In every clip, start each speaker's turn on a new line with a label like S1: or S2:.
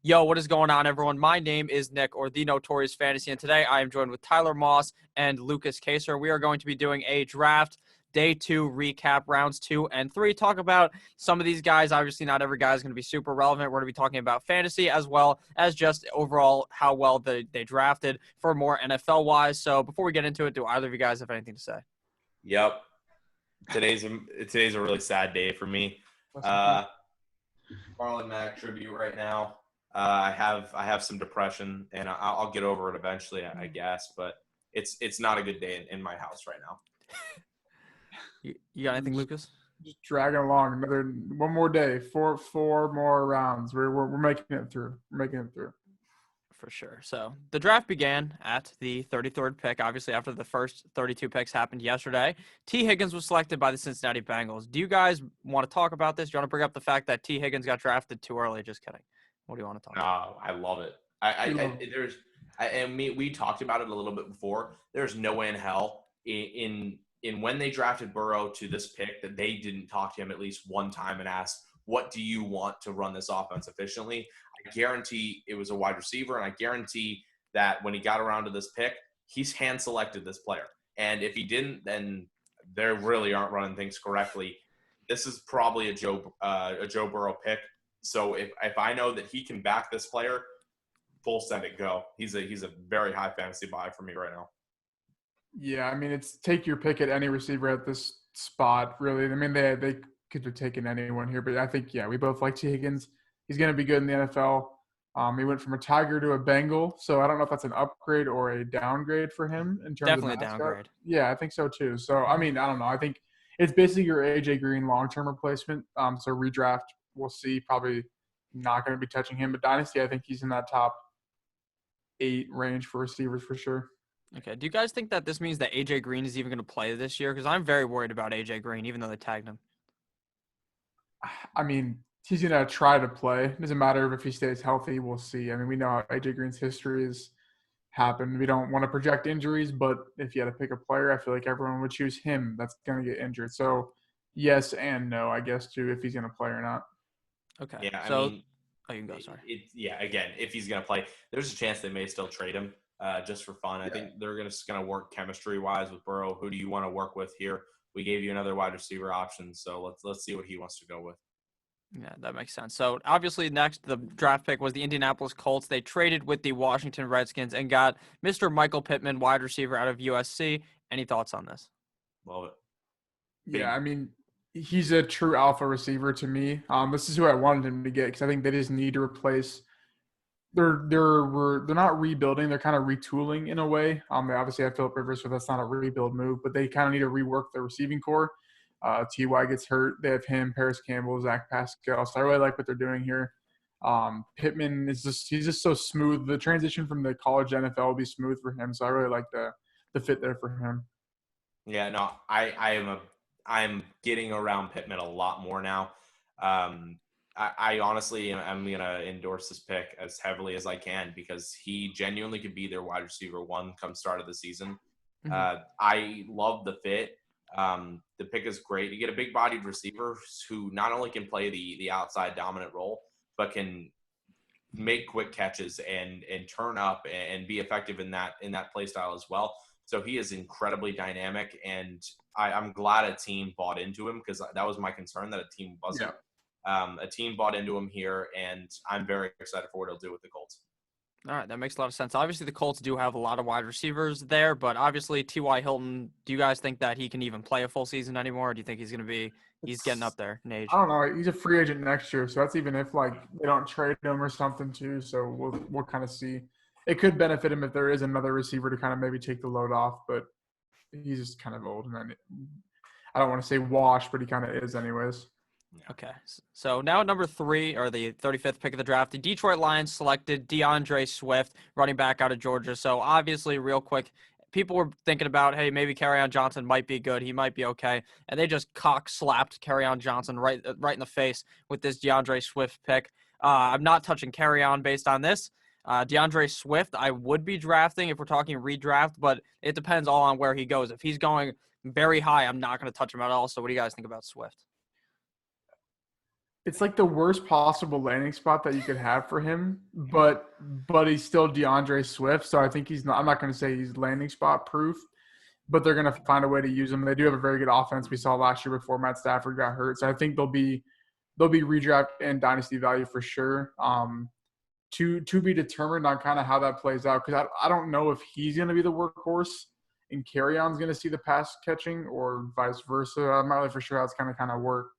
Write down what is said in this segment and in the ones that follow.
S1: Yo, what is going on, everyone? My name is Nick, or The Notorious Fantasy, and today I am joined with Tyler Moss and Lucas Kaser. We are going to be doing a draft day 2 recap, rounds 2 and 3. Talk about some of these guys. Obviously, not every guy is going to be super relevant. We're going to be talking about fantasy as well as just overall how well they drafted for more NFL-wise. So before we get into it, do either of you guys have anything to say?
S2: Yep. Today's a really sad day for me. Marlon Mack tribute right now. I have some depression, and I'll get over it eventually, I guess. But it's not a good day in my house right now.
S1: You got anything, Lucas?
S3: Just dragging along one more day, four more rounds. We're making it through.
S1: For sure. So the draft began at the 33rd pick, obviously after the first 32 picks happened yesterday. T. Higgins was selected by the Cincinnati Bengals. Do you guys want to talk about this? Do you want to bring up the fact that T. Higgins got drafted too early? Just kidding. What do you want to talk about?
S2: I love it. We talked about it a little bit before. There's no way in hell in when they drafted Burrow to this pick that they didn't talk to him at least one time and ask, what do you want to run this offense efficiently? I guarantee it was a wide receiver, and I guarantee that when he got around to this pick, he's hand-selected this player. And if he didn't, then they really aren't running things correctly. This is probably a Joe Burrow pick. So if I know that he can back this player, full send it, go. He's a very high fantasy buy for me right now.
S3: Yeah, I mean, it's take your pick at any receiver at this spot, really. I mean, they could have taken anyone here, but I think, we both like T. Higgins. He's going to be good in the NFL. He went from a Tiger to a Bengal, so I don't know if that's an upgrade or a downgrade for him in terms
S1: Definitely
S3: of mascot.
S1: a downgrade.
S3: Yeah, I think so too. So, I mean, I don't know. I think it's basically your AJ Green long-term replacement. So redraft, we'll see. Probably not going to be touching him, but Dynasty, I think he's in that top 8 range for receivers for sure.
S1: Okay. Do you guys think that this means that AJ Green is even going to play this year? Because I'm very worried about AJ Green, even though they tagged him.
S3: I mean, he's going to try to play. It doesn't matter if he stays healthy. We'll see. I mean, we know how AJ Green's history has happened. We don't want to project injuries, but if you had to pick a player, I feel like everyone would choose him. That's going to get injured. So, yes and no, I guess, too, if he's going to play or not.
S1: Okay.
S2: Yeah,
S1: so, you can go, sorry.
S2: Again, if he's going to play, there's a chance they may still trade him just for fun. I think they're just going to work chemistry-wise with Burrow. Who do you want to work with here? We gave you another wide receiver option, so let's see what he wants to go with.
S1: Yeah, that makes sense. So, obviously, next, the draft pick was the Indianapolis Colts. They traded with the Washington Redskins and got Mr. Michael Pittman, wide receiver out of USC. Any thoughts on this?
S2: Love it.
S3: Yeah, I mean, he's a true alpha receiver to me. This is who I wanted him to get because I think they just need to replace. They're not rebuilding. They're kind of retooling in a way. They obviously have Phillip Rivers, so that's not a rebuild move. But they kind of need to rework their receiving core. T.Y. gets hurt. They have him, Paris Campbell, Zach Pascal. So I really like what they're doing here. Pittman he's just so smooth. The transition from the college to NFL will be smooth for him. So I really like the fit there for him.
S2: Yeah, no, I'm getting around Pittman a lot more now. I honestly am going to endorse this pick as heavily as I can because he genuinely could be their wide receiver 1 come start of the season.
S1: Mm-hmm.
S2: I love the fit. The pick is great. You get a big-bodied receiver who not only can play the outside dominant role, but can make quick catches and turn up and be effective in that play style as well. So he is incredibly dynamic, and I'm glad a team bought into him because that was my concern that a team wasn't.
S3: Yeah.
S2: A team bought into him here, and I'm very excited for what he'll do with the Colts.
S1: All right, that makes a lot of sense. Obviously, the Colts do have a lot of wide receivers there, but obviously T.Y. Hilton, do you guys think that he can even play a full season anymore, or do you think he's getting up there in age?
S3: I don't know. He's a free agent next year, so that's even if they don't trade him or something too. So we'll kind of see. It could benefit him if there is another receiver to kind of maybe take the load off, but he's just kind of old, and I don't want to say washed, but he kind of is anyways.
S1: Okay, so now at number 3, or the 35th pick of the draft, the Detroit Lions selected DeAndre Swift, running back out of Georgia. So obviously, real quick, people were thinking about, hey, maybe Kerryon Johnson might be good. He might be okay. And they just cock-slapped Kerryon Johnson right in the face with this DeAndre Swift pick. I'm not touching Kerryon based on this. DeAndre Swift, I would be drafting if we're talking redraft, but it depends all on where he goes. If he's going very high, I'm not going to touch him at all. So what do you guys think about Swift?
S3: It's like the worst possible landing spot that you could have for him, but he's still DeAndre Swift, so I think he's not. I'm not going to say he's landing spot proof, but they're going to find a way to use him. They do have a very good offense. We saw last year before Matt Stafford got hurt, so I think they'll be redraft and dynasty value for sure. To be determined on kind of how that plays out, because I don't know if he's going to be the workhorse and Carryon's going to see the pass catching or vice versa. I'm not really for sure how it's kind of work.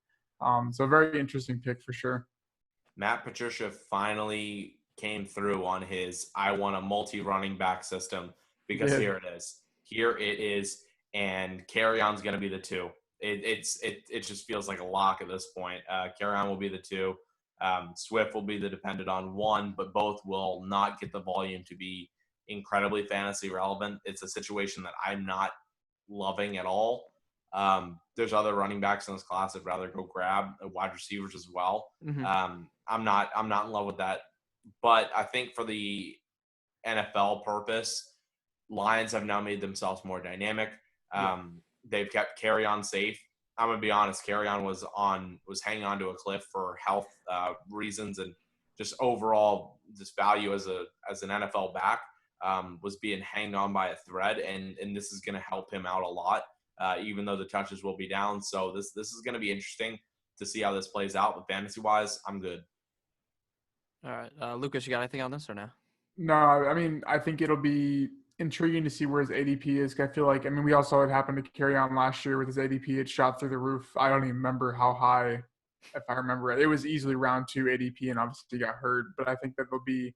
S3: So very interesting pick for sure.
S2: Matt Patricia finally came through on his I want a multi-running back system because here it is. Here it is, and Carryon's going to be the 2. It just feels like a lock at this point. Carryon will be the 2. Swift will be the dependent on 1, but both will not get the volume to be incredibly fantasy relevant. It's a situation that I'm not loving at all. There's other running backs in this class I'd rather go grab, wide receivers as well.
S1: Mm-hmm.
S2: I'm not in love with that. But I think for the NFL purpose, Lions have now made themselves more dynamic. They've kept Carryon safe. I'm gonna be honest, Carryon was hanging on to a cliff for health reasons and just overall just value as an NFL back was being hanged on by a thread, and this is gonna help him out a lot. Even though the touches will be down. So this is going to be interesting to see how this plays out. But fantasy-wise, I'm good.
S1: All right. Lucas, you got anything on this or no?
S3: No, I mean, I think it'll be intriguing to see where his ADP is. I feel like, we all saw it happen to Carryon last year with his ADP. It shot through the roof. I don't even remember how high, if I remember it. It was easily round 2 ADP, and obviously got hurt. But I think that there'll be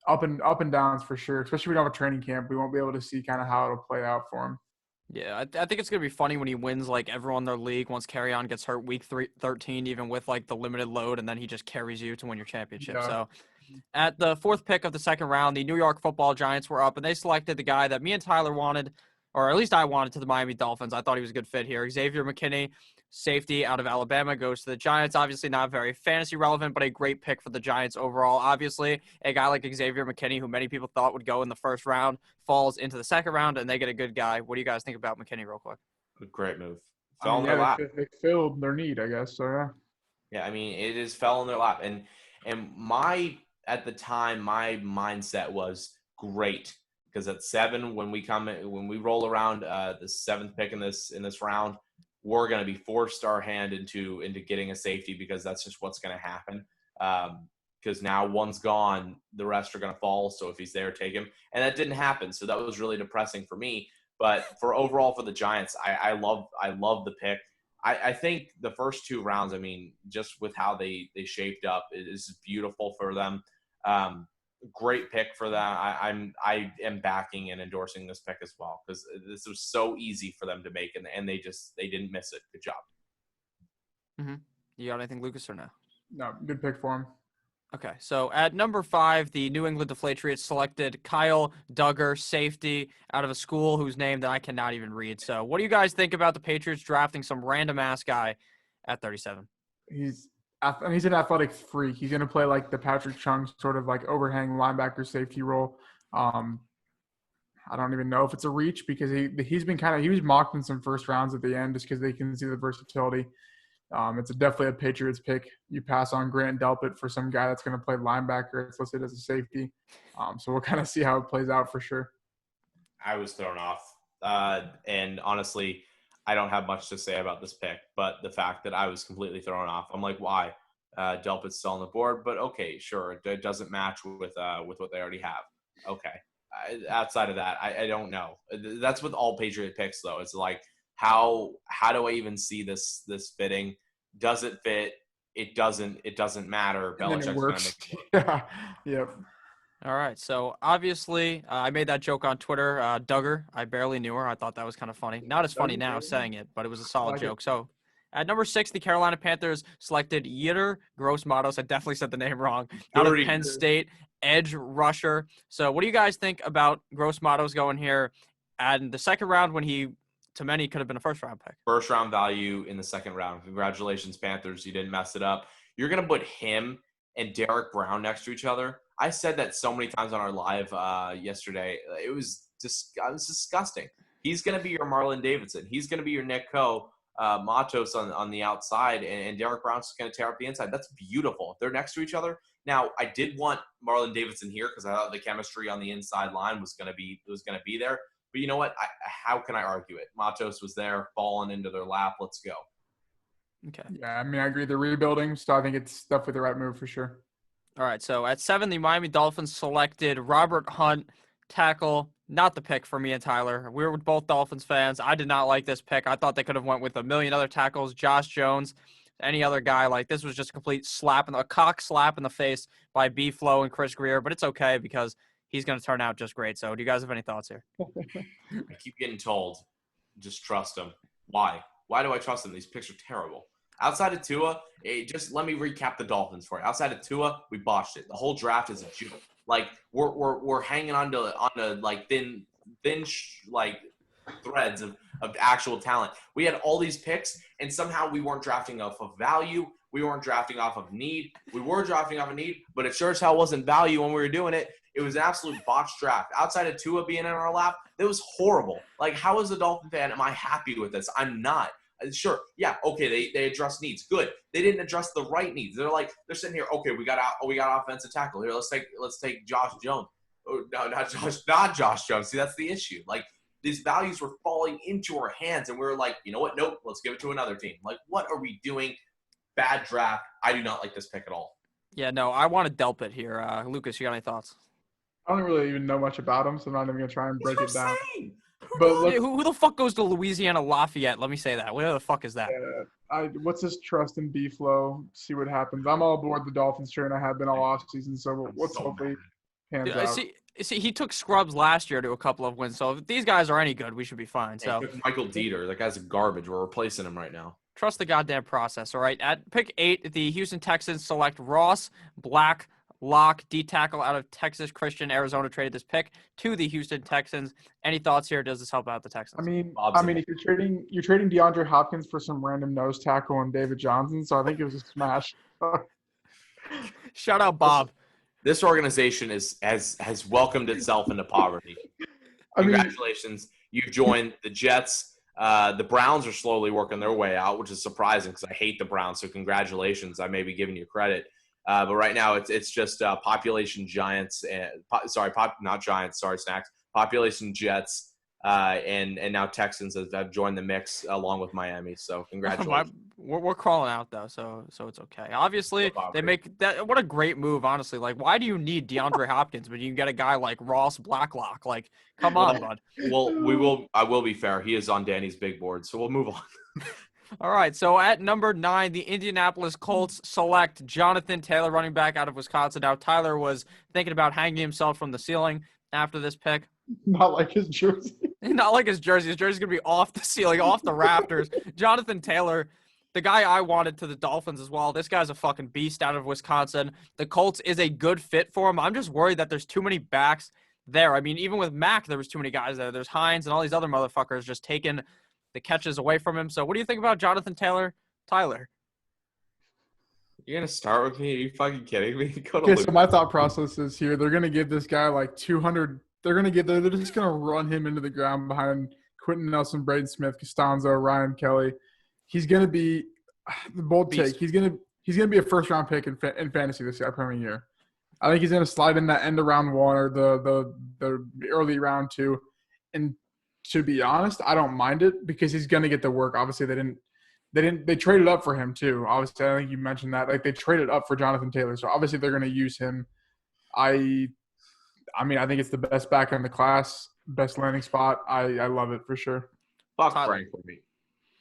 S3: up and downs for sure, especially when we don't have a training camp. We won't be able to see kind of how it'll play out for him.
S1: Yeah, I think it's going to be funny when he wins, like, everyone in their league once Carryon gets hurt week 13, even with, like, the limited load, and then he just carries you to win your championship.
S3: Yeah.
S1: So at the 4th pick of the second round, the New York Football Giants were up, and they selected the guy that me and Tyler wanted, or at least I wanted, to the Miami Dolphins. I thought he was a good fit here. Xavier McKinney, safety out of Alabama, goes to the Giants. Obviously not very fantasy relevant, but a great pick for the Giants overall. Obviously, a guy like Xavier McKinney, who many people thought would go in the first round, falls into the second round, and they get a good guy. What do you guys think about McKinney real quick?
S2: Great move.
S3: Fell in their lap. They filled their need, I guess. So, yeah.
S2: Yeah, I mean, it is fell in their lap. And at the time, my mindset was great because at 7, when we roll around the 7th pick in this round, we're going to be forced our hand into getting a safety because that's just what's going to happen. Because now one's gone, the rest are going to fall. So if he's there, take him. And that didn't happen. So that was really depressing for me. But for the Giants, I love the pick. I think the first 2 rounds, I mean, just with how they shaped up, it is beautiful for them. Great pick for them. I am backing and endorsing this pick as well because this was so easy for them to make, and they didn't miss it. Good job.
S1: Mm-hmm. You got anything, Lucas, or no?
S3: No, good pick for him.
S1: Okay, so at number 5, the New England Deflatriots selected Kyle Duggar, safety out of a school whose name that I cannot even read. So what do you guys think about the Patriots drafting some random-ass guy at 37?
S3: He's an athletic freak. He's going to play like the Patrick Chung sort of like overhang linebacker safety role. I don't even know if it's a reach because he was mocked in some first rounds at the end just because they can see the versatility. It's definitely a Patriots pick. You pass on Grant Delpit for some guy that's going to play linebacker. It's listed as a safety. So we'll kind of see how it plays out for sure.
S2: I was thrown off. And honestly, I don't have much to say about this pick, but the fact that I was completely thrown off. I'm like, why? Delpit's still on the board, but okay, sure. It doesn't match with what they already have. Okay. Outside of that, I don't know. That's with all Patriot picks, though. It's like, how do I even see this fitting? Does it fit? It doesn't matter.
S3: Belichick's going to make it work. Yep.
S1: All right. So obviously, I made that joke on Twitter. Duggar, I barely knew her. I thought that was kind of funny. Not as funny now saying it, but it was a solid joke. So at number 6, the Carolina Panthers selected Yetur Gross-Matos. I definitely said the name wrong. Out of Penn State, edge rusher. So what do you guys think about Gross-Matos going here? And the second round, when he, to many, could have been a first-round pick.
S2: First-round value in the second round. Congratulations, Panthers. You didn't mess it up. You're going to put him and Derek Brown next to each other. I said that so many times on our live yesterday. It was disgusting. He's going to be your Marlon Davidson. He's going to be your Nick Coe. Matos on the outside, and Derek Brown's just going to tear up the inside. That's beautiful. They're next to each other. Now, I did want Marlon Davidson here because I thought the chemistry on the inside line was going to be there. But you know what? How can I argue it? Matos was there, falling into their lap. Let's go.
S1: Okay.
S3: Yeah, I mean, I agree. They're rebuilding, so I think it's definitely the right move for sure.
S1: All right, so at 7, the Miami Dolphins selected Robert Hunt, tackle. Not the pick for me and Tyler. We were both Dolphins fans. I did not like this pick. I thought they could have went with a million other tackles. Josh Jones, any other guy. Like, this was just a complete a cock slap in the face by B-Flow and Chris Greer, but it's okay because he's going to turn out just great. So do you guys have any thoughts here?
S2: I keep getting told, just trust him. Why? Why do I trust him? These picks are terrible. Outside of Tua, just let me recap the Dolphins for you. Outside of Tua, we botched it. The whole draft is a joke. Like we're hanging on to like thin like threads of actual talent. We had all these picks, and somehow we weren't drafting off of value. We weren't drafting off of need. We were drafting off of need, but it sure as hell wasn't value when we were doing it. It was an absolute botched draft. Outside of Tua being in our lap, it was horrible. Like, how as a Dolphin fan am I happy with this? I'm not. Sure, yeah, okay, they address needs. Good. They didn't address the right needs. They're sitting here, okay, we got offensive tackle. Here, let's take Josh Jones. Oh, no, not Josh Jones. See, that's the issue. Like, these values were falling into our hands, and we were like, you know what? Nope, let's give it to another team. Like, what are we doing? Bad draft. I do not like this pick at all.
S1: Yeah, no, I want to delp it here. Lucas, you got any thoughts?
S3: I don't really even know much about him, so I'm not even going to try and break it down.
S2: Saying.
S3: But
S1: who the fuck goes to Louisiana Lafayette? Let me say that. Where the fuck is that?
S3: What's his trust in B-Flow? See what happens. I'm all aboard the Dolphins train. I have been all off season, so let's hopefully pans out.
S1: See, he took scrubs last year to a couple of wins. So if these guys are any good, we should be fine. So
S2: Michael Dieter, that guy's a garbage. We're replacing him right now.
S1: Trust the goddamn process. All right. At pick 8, the Houston Texans select Ross Blacklock, D tackle out of Texas Christian. Arizona traded this pick to the Houston Texans. Any thoughts here? Does this help out the Texans?
S3: I mean, if you're trading DeAndre Hopkins for some random nose tackle and David Johnson, so I think it was a smash.
S1: Shout out Bob.
S2: This organization has welcomed itself into poverty. Congratulations. You've joined the Jets. The Browns are slowly working their way out, which is surprising because I hate the Browns. So congratulations. I may be giving you credit. But right now it's just population giants. Not giants. Sorry, Snacks. Population Jets. And now Texans have joined the mix along with Miami. So congratulations.
S1: We're crawling out though, so it's okay. Obviously, they make that. What a great move, honestly. Like, why do you need DeAndre Hopkins, but you can get a guy like Ross Blacklock? Like, come on, bud.
S2: Well, I will be fair. He is on Danny's big board, so we'll move on.
S1: All right, so at number 9, the Indianapolis Colts select Jonathan Taylor, running back out of Wisconsin. Now, Tyler was thinking about hanging himself from the ceiling after this pick.
S3: Not like his jersey.
S1: Not like his jersey. His jersey's going to be off the ceiling, off the rafters. Jonathan Taylor, the guy I wanted to the Dolphins as well. This guy's a fucking beast out of Wisconsin. The Colts is a good fit for him. I'm just worried that there's too many backs there. I mean, even with Mack, there was too many guys there. There's Hines and all these other motherfuckers just taking the catches away from him. So what do you think about Jonathan Taylor, Tyler?
S2: You're going to start with me? Are you fucking kidding me?
S3: Okay, so my thought process is here. They're going to give this guy like 200 – they're just going to run him into the ground behind Quentin Nelson, Braden Smith, Costanzo, Ryan Kelly. He's going to be the bold take. He's going to be a first-round pick in fantasy this upcoming year. I think he's going to slide in that end of round 1 or the early round 2. And to be honest, I don't mind it because he's going to get the work. Obviously, they traded up for him too. Obviously, I think you mentioned that. Like, they traded up for Jonathan Taylor, so obviously they're going to use him. I mean, I think it's the best back in the class, best landing spot. I love it for sure.
S2: Fuck Frank for me.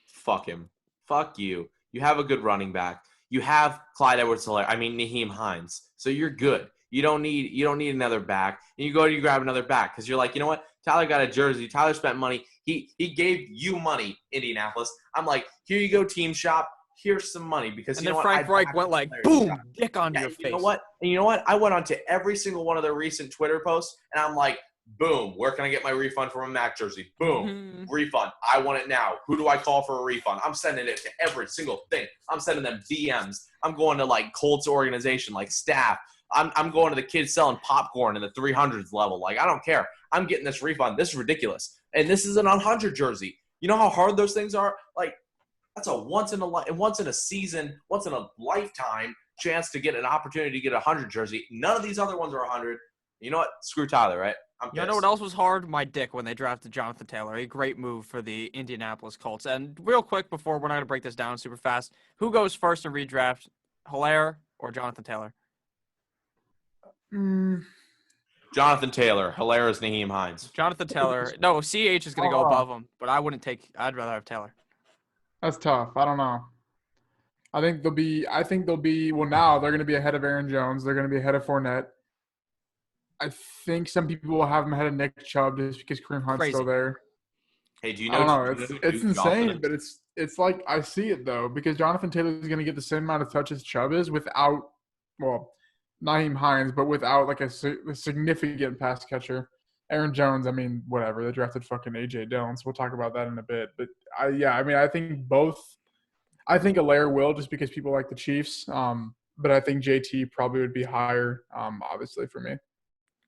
S2: Fuck him. Fuck you. You have a good running back. You have Clyde Edwards-Helaire. I mean, Nyheim Hines. So you're good. You don't need another back. And you grab another back because you're like, you know what? Tyler got a jersey. Tyler spent money. He gave you money, Indianapolis. I'm like, here you go, team shop. Here's some money because
S1: and then Frank Reich went like, boom, dick onto your face.
S2: You know what? And you know what? I went on to every single one of their recent Twitter posts, and I'm like, boom, where can I get my refund from a Mac jersey? Boom, refund. I want it now. Who do I call for a refund? I'm sending it to every single thing. I'm sending them DMs. I'm going to like Colts organization, like staff. I'm going to the kids selling popcorn in the 300s level. Like, I don't care. I'm getting this refund. This is ridiculous. And this is an 100 jersey. You know how hard those things are? Like, That's a once in a season, once in a lifetime chance to get an opportunity to get a 100 jersey. None of these other ones are 100. You know what? Screw Tyler, right? I'm
S1: You
S2: pissed.
S1: know what else was hard? My dick when they drafted Jonathan Taylor. A great move for the Indianapolis Colts. And real quick, before we're not going to break this down super fast, who goes first in redraft? Hilaire or Jonathan Taylor?
S2: Jonathan Taylor. Hilarious Naheem Hines.
S1: Jonathan Taylor. No, CH is going to go above him, but I'd rather have Taylor.
S3: That's tough. I don't know. I think they'll be. Well, now they're going to be ahead of Aaron Jones. They're going to be ahead of Fournette. I think some people will have him ahead of Nick Chubb just because Kareem Hunt's
S1: Crazy.
S3: still there.
S2: Hey, do you
S3: I
S2: know?
S3: don't know. It's insane, but it's like I see it though because Jonathan Taylor is going to get the same amount of touches Chubb is without, well, Naheem Hines, but without like a significant pass catcher. Aaron Jones, I mean, whatever. They drafted fucking AJ Dillon, so we'll talk about that in a bit. But I think both. I think Allaire will just because people like the Chiefs. But I think JT probably would be higher, obviously for me.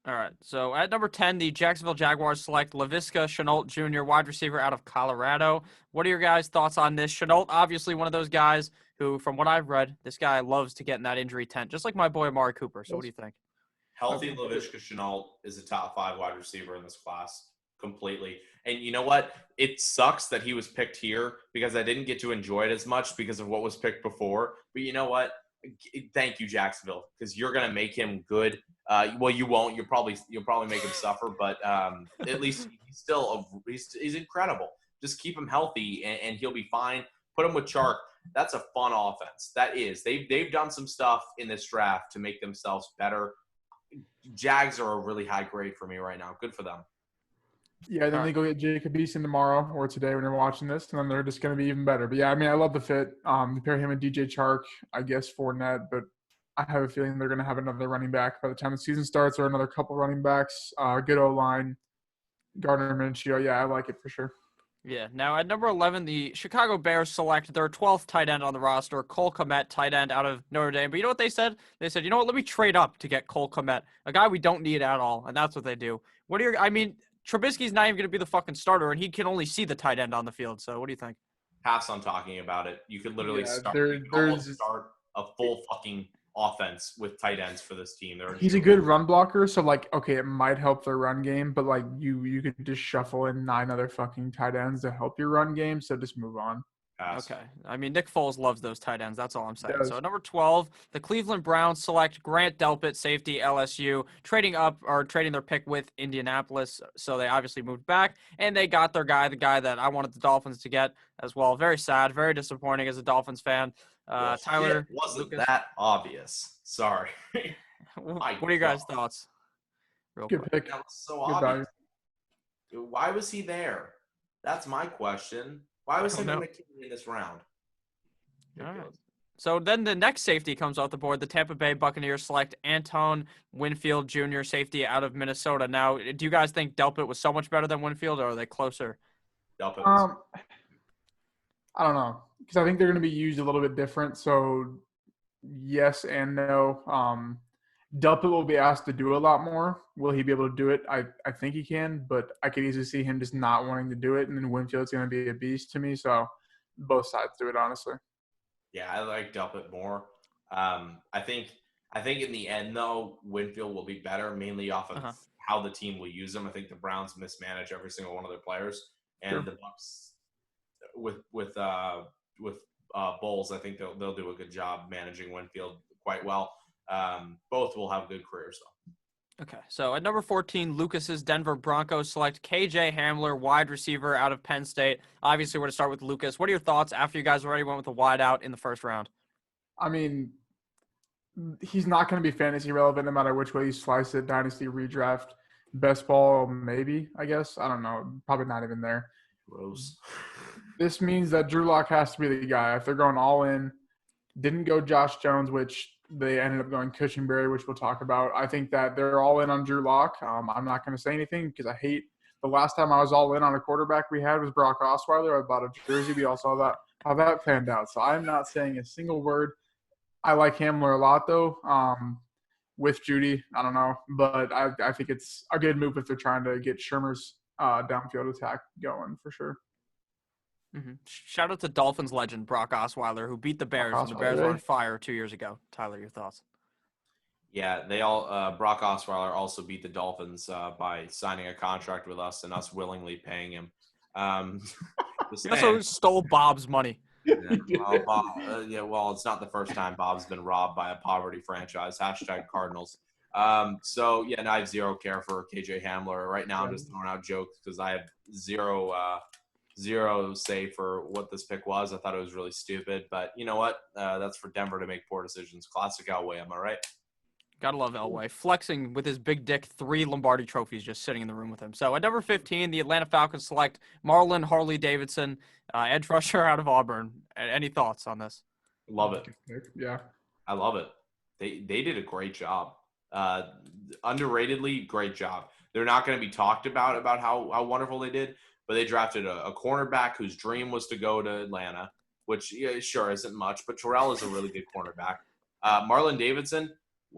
S1: All right. So at number 10, the Jacksonville Jaguars select Laviska Shenault Jr., wide receiver out of Colorado. What are your guys' thoughts on this? Shenault, obviously one of those guys who, from what I've read, this guy loves to get in that injury tent, just like my boy Amari Cooper. So what do you think?
S2: Healthy Laviska Shenault is a top 5 wide receiver in this class completely. And you know what? It sucks that he was picked here because I didn't get to enjoy it as much because of what was picked before. But you know what? Thank you, Jacksonville, because you're gonna make him good. Well, you won't. You'll probably make him suffer, but at least he's incredible. Just keep him healthy, and he'll be fine. Put him with Chark. That's a fun offense. That is. They've done some stuff in this draft to make themselves better. Jags are a really high grade for me right now. Good for them.
S3: Yeah, then they go get Jacob Eason tomorrow or today when you're watching this, and then they're just going to be even better. But yeah, I mean, I love the fit. You pair him and DJ Chark, I guess Fournette, but I have a feeling they're going to have another running back by the time the season starts, or another couple running backs. Good O-line, Gardner Minshew. Yeah, I like it for sure.
S1: Yeah. Now at number 11, the Chicago Bears select their 12th tight end on the roster, Cole Kmet, tight end out of Notre Dame. But you know what they said? They said, you know what? Let me trade up to get Cole Kmet, a guy we don't need at all, and that's what they do. Trubisky's not even going to be the fucking starter, and he can only see the tight end on the field. So what do you think?
S2: Pass on talking about it. You could literally start a full fucking offense with tight ends for this team.
S3: He's a good run blocker, so like, okay, it might help their run game, but like you could just shuffle in 9 other fucking tight ends to help your run game. So just move on.
S2: Pass.
S1: Okay. I mean, Nick Foles loves those tight ends. That's all I'm saying. So at number 12, the Cleveland Browns select Grant Delpit, safety, LSU, trading their pick with Indianapolis. So they obviously moved back, and they got their guy, the guy that I wanted the Dolphins to get as well. Very sad, very disappointing as a Dolphins fan. Tyler,
S2: it wasn't
S1: Lucas.
S2: that obvious. Sorry.
S1: What are your guys' thoughts? Real
S3: Good
S1: quick.
S3: pick.
S2: That was so
S3: Good
S2: obvious.
S3: value.
S2: Why was he there? That's my question. Why was he
S1: know.
S2: in this round?
S1: All right. So then the next safety comes off the board. The Tampa Bay Buccaneers select Anton Winfield Jr., safety out of Minnesota. Now, do you guys think Delpit was so much better than Winfield, or are they closer?
S2: Delpit was
S3: I don't know, because I think they're going to be used a little bit different. So yes and no. Delpit will be asked to do a lot more. Will he be able to do it? I think he can, but I could easily see him just not wanting to do it. And then Winfield's going to be a beast to me. So both sides do it, honestly.
S2: Yeah, I like Delpit more. I think in the end, though, Winfield will be better, mainly off of how the team will use him. I think the Browns mismanage every single one of their players, and the Bucs with Bowles, I think they'll do a good job managing Winfield quite well. Both will have good careers, though.
S1: Okay, so at number 14, Lucas's Denver Broncos select KJ Hamler, wide receiver out of Penn State. Obviously, we're going to start with Lucas. What are your thoughts after you guys already went with the wide out in the first round?
S3: I mean, he's not going to be fantasy relevant no matter which way you slice it. Dynasty, redraft, best ball, maybe, I guess. I don't know. Probably not even there.
S2: Gross.
S3: This means that Drew Lock has to be the guy. If they're going all in, didn't go Josh Jones, which they ended up going Cushenberry, which we'll talk about. I think that they're all in on Drew Lock. I'm not going to say anything because I hate the last time I was all in on a quarterback we had was Brock Osweiler. I bought a jersey. We all saw how that panned out. So I'm not saying a single word. I like Hamler a lot, though, with Judy. I don't know. But I think it's a good move if they're trying to get Shermer's downfield attack going for sure.
S1: Shout out to Dolphins legend Brock Osweiler, who beat the Bears when the Bears were on fire 2 years ago. Tyler, your thoughts?
S2: Yeah, they all Brock Osweiler also beat the Dolphins by signing a contract with us and us willingly paying him.
S1: He also stole Bob's money.
S2: Well, it's not the first time Bob's been robbed by a poverty franchise. #Cardinals. So yeah, and I have zero care for KJ Hamler right now. I'm just throwing out jokes because I have zero say for what this pick was. I thought it was really stupid, but you know what? That's for Denver to make poor decisions. Classic Elway, am I right?
S1: Gotta love Elway. Flexing with his big dick, 3 Lombardi trophies just sitting in the room with him. So at number 15, the Atlanta Falcons select Marlon Harley-Davidson, edge rusher out of Auburn. Any thoughts on this?
S2: Love it.
S3: Yeah.
S2: I love it. They did a great job. Underratedly, great job. They're not going to be talked about how wonderful they did, but they drafted a cornerback whose dream was to go to Atlanta, which sure isn't much, but Terrell is a really good cornerback. Marlon Davidson,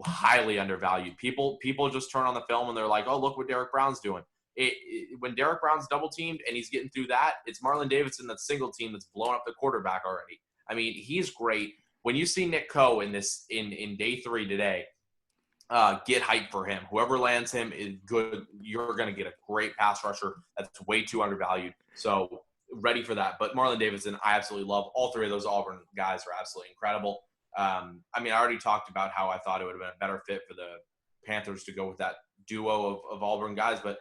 S2: highly undervalued. People just turn on the film and they're like, oh, look what Derek Brown's doing. When Derek Brown's double teamed and he's getting through that, it's Marlon Davidson that's single team that's blowing up the quarterback already. I mean, he's great. When you see Nick Coe in day 3 today, get hype for him. Whoever lands him is good. You're going to get a great pass rusher that's way too undervalued. So ready for that. But Marlon Davidson, I absolutely love. All 3 of those Auburn guys are absolutely incredible. I already talked about how I thought it would have been a better fit for the Panthers to go with that duo of Auburn guys, but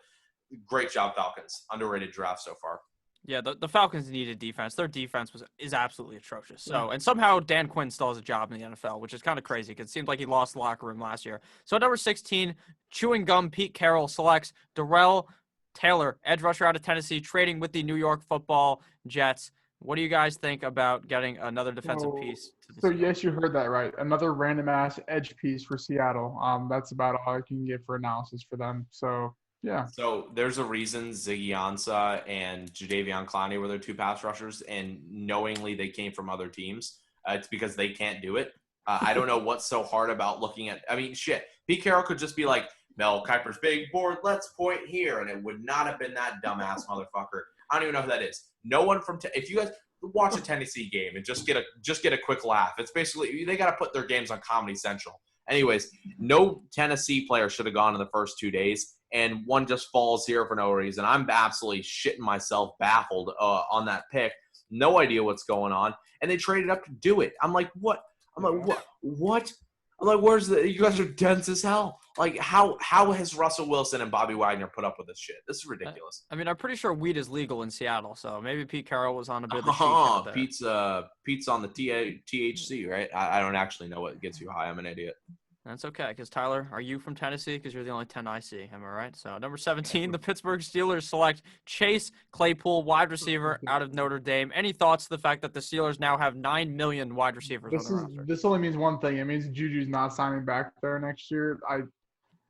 S2: great job, Falcons. Underrated draft so far.
S1: Yeah, the Falcons needed defense. Their defense is absolutely atrocious. So, and somehow Dan Quinn still has a job in the NFL, which is kind of crazy because it seems like he lost the locker room last year. So at number 16, chewing gum Pete Carroll selects Darrell Taylor, edge rusher out of Tennessee, trading with the New York Football Jets. What do you guys think about getting another defensive piece?
S3: Yes, you heard that right. Another random ass edge piece for Seattle. That's about all I can get for analysis for them. So yeah.
S2: So there's a reason Ziggy Ansah and Jadeveon Clowney were their 2 pass rushers, and knowingly they came from other teams. It's because they can't do it. I don't know what's so hard about looking at. I mean, shit. Pete Carroll could just be like, Mel Kiper's big board, let's point here, and it would not have been that dumbass motherfucker. I don't even know who that is. No one from if you guys watch a Tennessee game and just get a quick laugh. It's basically they got to put their games on Comedy Central. Anyways, no Tennessee player should have gone in the first 2 days, and one just falls here for no reason. I'm absolutely shitting myself, baffled on that pick. No idea what's going on, and they traded up to do it. I'm like, what? I'm like, what? I'm like, where's you guys are dense as hell. Like, how has Russell Wilson and Bobby Wagner put up with this shit? This is ridiculous.
S1: I mean, I'm pretty sure weed is legal in Seattle, so maybe Pete Carroll was on a bit of the
S2: Pete's on the THC, right? I don't actually know what gets you high. I'm an idiot.
S1: That's okay, because Tyler, are you from Tennessee? Because you're the only 10 I see. Am I right? So number 17, the Pittsburgh Steelers select Chase Claypool, wide receiver out of Notre Dame. Any thoughts to the fact that the Steelers now have 9 million wide receivers on their roster?
S3: This only means one thing. It means Juju's not signing back there next year.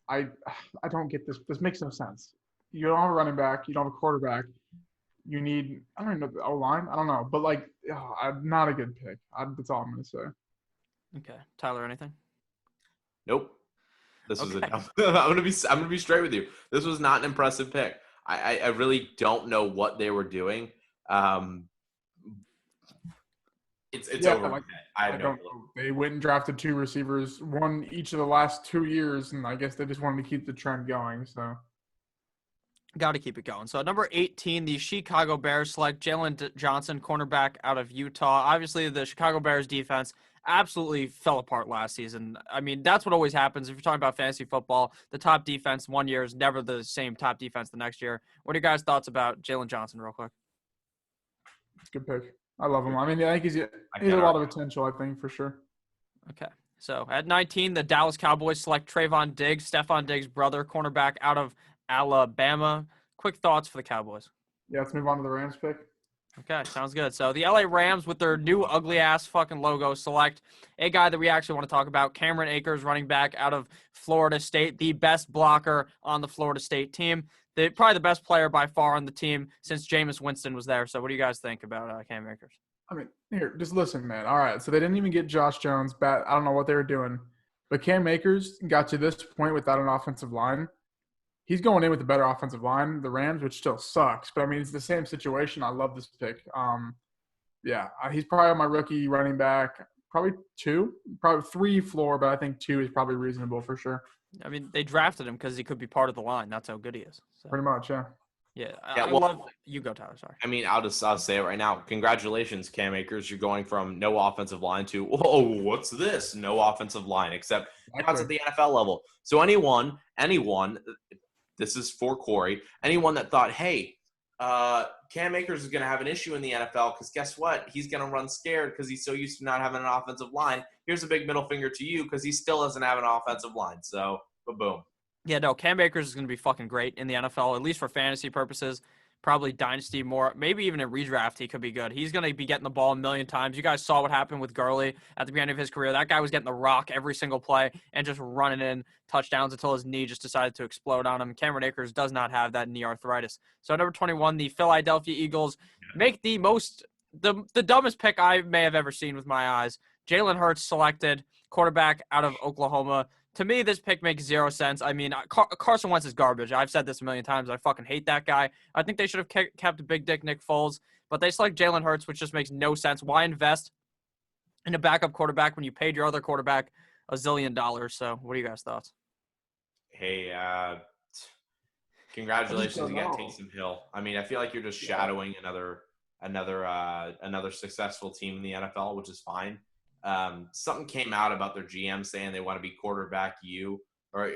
S3: I don't get this. This makes no sense. You don't have a running back. You don't have a quarterback. You need, I don't know, the O-line. I don't know. But, not a good pick. that's all I'm going to say.
S1: Okay. Tyler, anything?
S2: Nope. This was a dumb. I'm gonna be straight with you. This was not an impressive pick. I really don't know what they were doing. It's over. I don't know.
S3: They went and drafted 2 receivers, one each of the last 2 years, and I guess they just wanted to keep the trend going. So,
S1: got to keep it going. So at number 18, the Chicago Bears select Jalen Johnson, cornerback out of Utah. Obviously, the Chicago Bears defense absolutely fell apart last season. I mean, that's what always happens. If you're talking about fantasy football, the top defense one year is never the same top defense the next year. What are your guys' thoughts about Jalen Johnson real quick?
S3: Good pick. I love him. I mean, I think he's a lot of potential, I think, for sure.
S1: Okay. So at 19, the Dallas Cowboys select Trayvon Diggs, Stephon Diggs' brother, cornerback out of Alabama. Quick thoughts for the Cowboys.
S3: Yeah, let's move on to the Rams pick.
S1: Okay, sounds good. So the LA Rams with their new ugly-ass fucking logo select a guy that we actually want to talk about, Cameron Akers, running back out of Florida State, the best blocker on the Florida State team. Probably the best player by far on the team since Jameis Winston was there. So what do you guys think about Cam Akers?
S3: I mean, here, just listen, man. All right, so they didn't even get Josh Jones back. I don't know what they were doing. But Cam Akers got to this point without an offensive line. he's going in with a better offensive line, the Rams, which still sucks. But I mean, it's the same situation. I love this pick. Yeah, he's probably my rookie running back. Probably 2, probably 3 floor, but I think 2 is probably reasonable for sure.
S1: I mean, they drafted him because he could be part of the line. That's how good he is. So,
S3: Pretty much, yeah.
S1: yeah,
S2: Yeah,
S1: I
S2: well,
S1: love you. Go, Tyler. Sorry.
S2: I mean, I'll say it right now. Congratulations, Cam Akers. You're going from no offensive line to, whoa, what's this? No offensive line, except that's at the NFL level. So anyone, this is for Corey, anyone that thought, hey, Cam Akers is going to have an issue in the NFL because guess what? He's going to run scared because he's so used to not having an offensive line. Here's a big middle finger to you because he still doesn't have an offensive line. So, boom.
S1: Yeah, no, Cam Akers is going to be fucking great in the NFL, at least for fantasy purposes. Probably dynasty more, maybe even a redraft he could be good. He's going to be getting the ball a million times. You guys saw what happened with Gurley at the beginning of his career. That guy was getting the rock every single play and just running in touchdowns until his knee just decided to explode on him. Cameron Akers does not have that knee arthritis. So number 21, the Philadelphia Eagles make the dumbest pick I may have ever seen with my eyes. Jalen Hurts selected, quarterback out of Oklahoma. To me, this pick makes 0 sense. I mean, Carson Wentz is garbage. I've said this a million times. I fucking hate that guy. I think they should have kept Big Dick Nick Foles, but they select Jalen Hurts, which just makes no sense. Why invest in a backup quarterback when you paid your other quarterback $1 zillion? So what are you guys' thoughts?
S2: Hey, congratulations again, Taysom Hill. I mean, I feel like you're just shadowing another successful team in the NFL, which is fine. Something came out about their GM saying they want to be quarterback or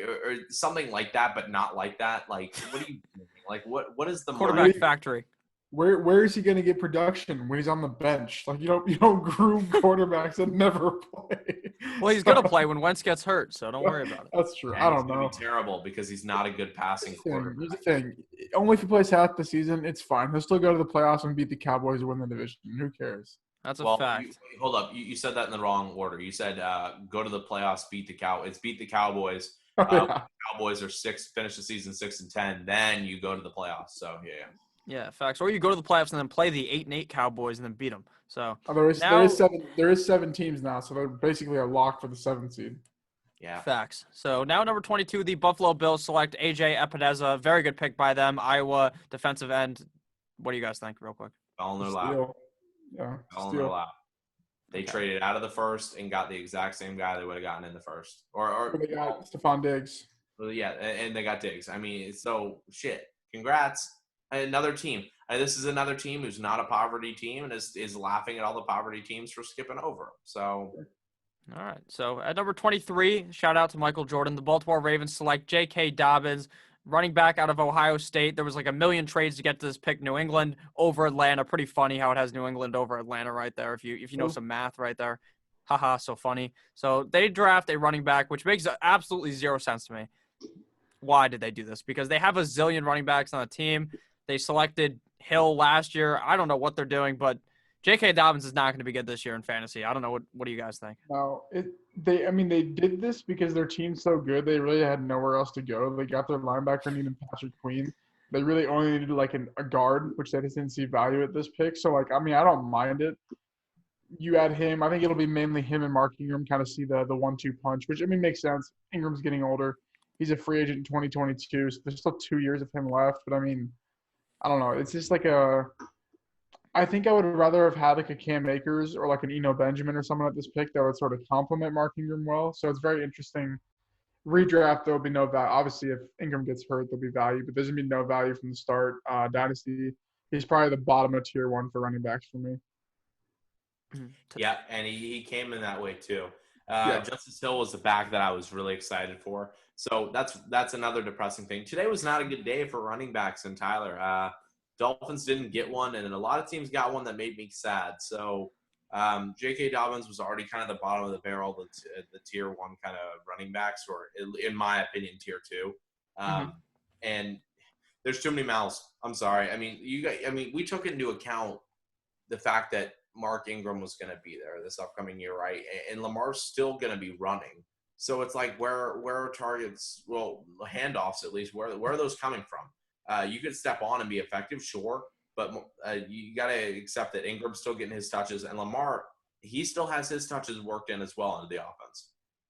S2: something like that, but not like that. Like, what are you doing? Like, what is the
S1: quarterback factory?
S3: Where is he going to get production when he's on the bench? Like, you don't groom quarterbacks that never play.
S1: Well, he's going to play when Wentz gets hurt, so don't worry about it.
S3: That's true.
S2: And
S3: I don't know.
S2: Be terrible because he's not a good passing quarterback.
S3: Here's the thing. Only if he plays half the season, it's fine. He'll still go to the playoffs and beat the Cowboys and win the division. Who cares?
S1: That's a fact.
S2: Hold up. You said that in the wrong order. You said go to the playoffs, beat the Cowboys. Beat the Cowboys. Cowboys are finish the season 6-10. Then you go to the playoffs. So, yeah.
S1: Yeah, facts. Or you go to the playoffs and then play the 8-8 Cowboys and then beat them. So
S3: there is 7 teams now, so they're basically a lock for the 7th seed.
S2: Yeah.
S1: Facts. So now number 22, the Buffalo Bills select A.J. Epineza. Very good pick by them. Iowa defensive end. What do you guys think, real quick?
S2: Fell in their lap.
S3: Yeah.
S2: Fell in their lap. They traded out of the first and got the exact same guy they would have gotten in the first. Or
S3: they got Stephon Diggs.
S2: Well, yeah, and they got Diggs. I mean, so shit. Congrats. Another team. This is another team who's not a poverty team and is laughing at all the poverty teams for skipping over. So,
S1: all right. So at number 23, shout out to Michael Jordan. The Baltimore Ravens select J.K. Dobbins, running back out of Ohio State. There was like a million trades to get to this pick. New England over Atlanta. Pretty funny how it has New England over Atlanta right there. If you know some math right there. Haha, so funny. So they draft a running back, which makes absolutely 0 sense to me. Why did they do this? Because they have a zillion running backs on the team. They selected Hill last year. I don't know what they're doing, but J.K. Dobbins is not going to be good this year in fantasy. I don't know. What do you guys think?
S3: No, they did this because their team's so good. They really had nowhere else to go. They got their linebacker needed Patrick Queen. They really only needed like a guard, which they just didn't see value at this pick. So I don't mind it. You add him. I think it'll be mainly him and Mark Ingram kind of see the 1-2 punch, which makes sense. Ingram's getting older. He's a free agent in 2022, so there's still 2 years of him left. But I don't know. It's just like I think I would rather have had like a Cam Akers or like an Eno Benjamin or someone at this pick that would sort of complement Mark Ingram well. So it's very interesting. Redraft, there'll be no value. Obviously, if Ingram gets hurt, there'll be value, but there's going to be no value from the start. Dynasty, he's probably the bottom of tier 1 for running backs for me.
S2: Yeah, and he came in that way too. Justice Hill was the back that I was really excited for. So that's another depressing thing. Today was not a good day for running backs in Tyler. Dolphins didn't get one, and a lot of teams got one that made me sad. So J.K. Dobbins was already kind of the bottom of the barrel, the tier 1 kind of running backs, or in my opinion, tier 2. And there's too many mouths. I'm sorry. I mean, we took into account the fact that Mark Ingram was going to be there this upcoming year, right? And Lamar's still going to be running. So it's like where are targets, well, handoffs at least, where are those coming from? You could step on and be effective, sure, but you got to accept that Ingram's still getting his touches, and Lamar, he still has his touches worked in as well into the offense.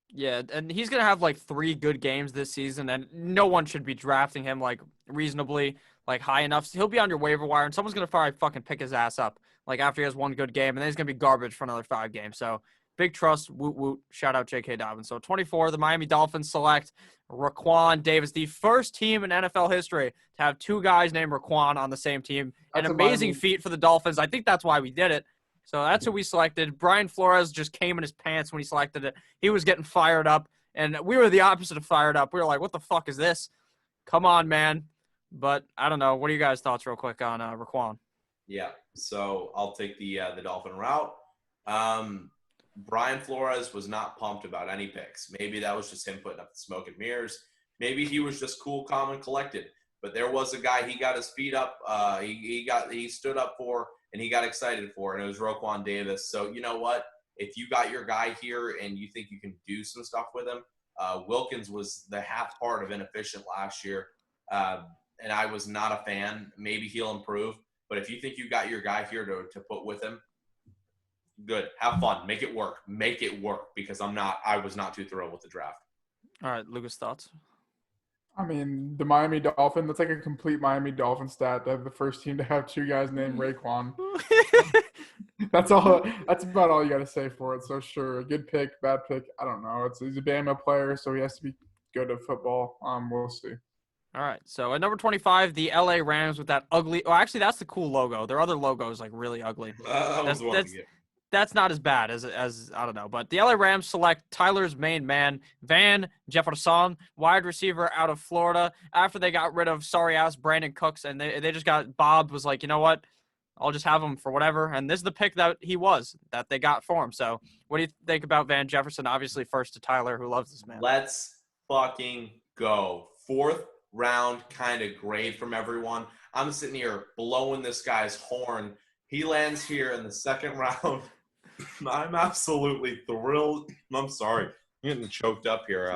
S1: Yeah, and he's gonna have like 3 good games this season, and no one should be drafting him like reasonably like high enough. He'll be on your waiver wire, and someone's gonna probably fucking pick his ass up like after he has 1 good game, and then he's gonna be garbage for another 5 games. So big trust, woot woot. Shout out J.K. Dobbins. So 24, the Miami Dolphins select Raquan Davis, the first team in NFL history to have 2 guys named Raquan on the same team.
S3: That's
S1: An
S3: a
S1: amazing
S3: Miami-
S1: feat for the Dolphins. I think that's why we did it. So that's who we selected. Brian Flores just came in his pants when he selected it. He was getting fired up, and we were the opposite of fired up. We were like, what the fuck is this? Come on, man. But I don't know. What are you guys' thoughts real quick on Raquan?
S2: Yeah, so I'll take the Dolphin route. Brian Flores was not pumped about any picks. Maybe that was just him putting up the smoke and mirrors. Maybe he was just cool, calm, and collected. But there was a guy he got his feet up. He stood up for, and he got excited for, and it was Raquan Davis. So you know what? If you got your guy here and you think you can do some stuff with him, Wilkins was the half part of inefficient last year, and I was not a fan. Maybe he'll improve, but if you think you got your guy here to put with him, good. Have fun. Make it work. Make it work because I was not too thrilled with the draft.
S1: All right, Lucas, thoughts?
S3: I mean, the Miami Dolphin, that's like a complete Miami Dolphin stat to have the first team to have 2 guys named Raekwon. That's all. That's about all you got to say for it. So sure, good pick, bad pick. I don't know. He's a Bama player, so he has to be good at football. We'll see.
S1: All right. So at number 25, the LA Rams with that ugly. Well, actually, that's the cool logo. Their other logo is like really ugly. That's not as bad as I don't know. But the LA Rams select Tyler's main man, Van Jefferson, wide receiver out of Florida. After they got rid of sorry ass Brandon Cooks, and they just got Bob was like, you know what? I'll just have him for whatever. And this is the pick that they got for him. So what do you think about Van Jefferson? Obviously, first to Tyler, who loves this man.
S2: Let's fucking go. 4th round kind of grade from everyone. I'm sitting here blowing this guy's horn. He lands here in the 2nd round. I'm absolutely thrilled. I'm sorry. I'm getting choked up here.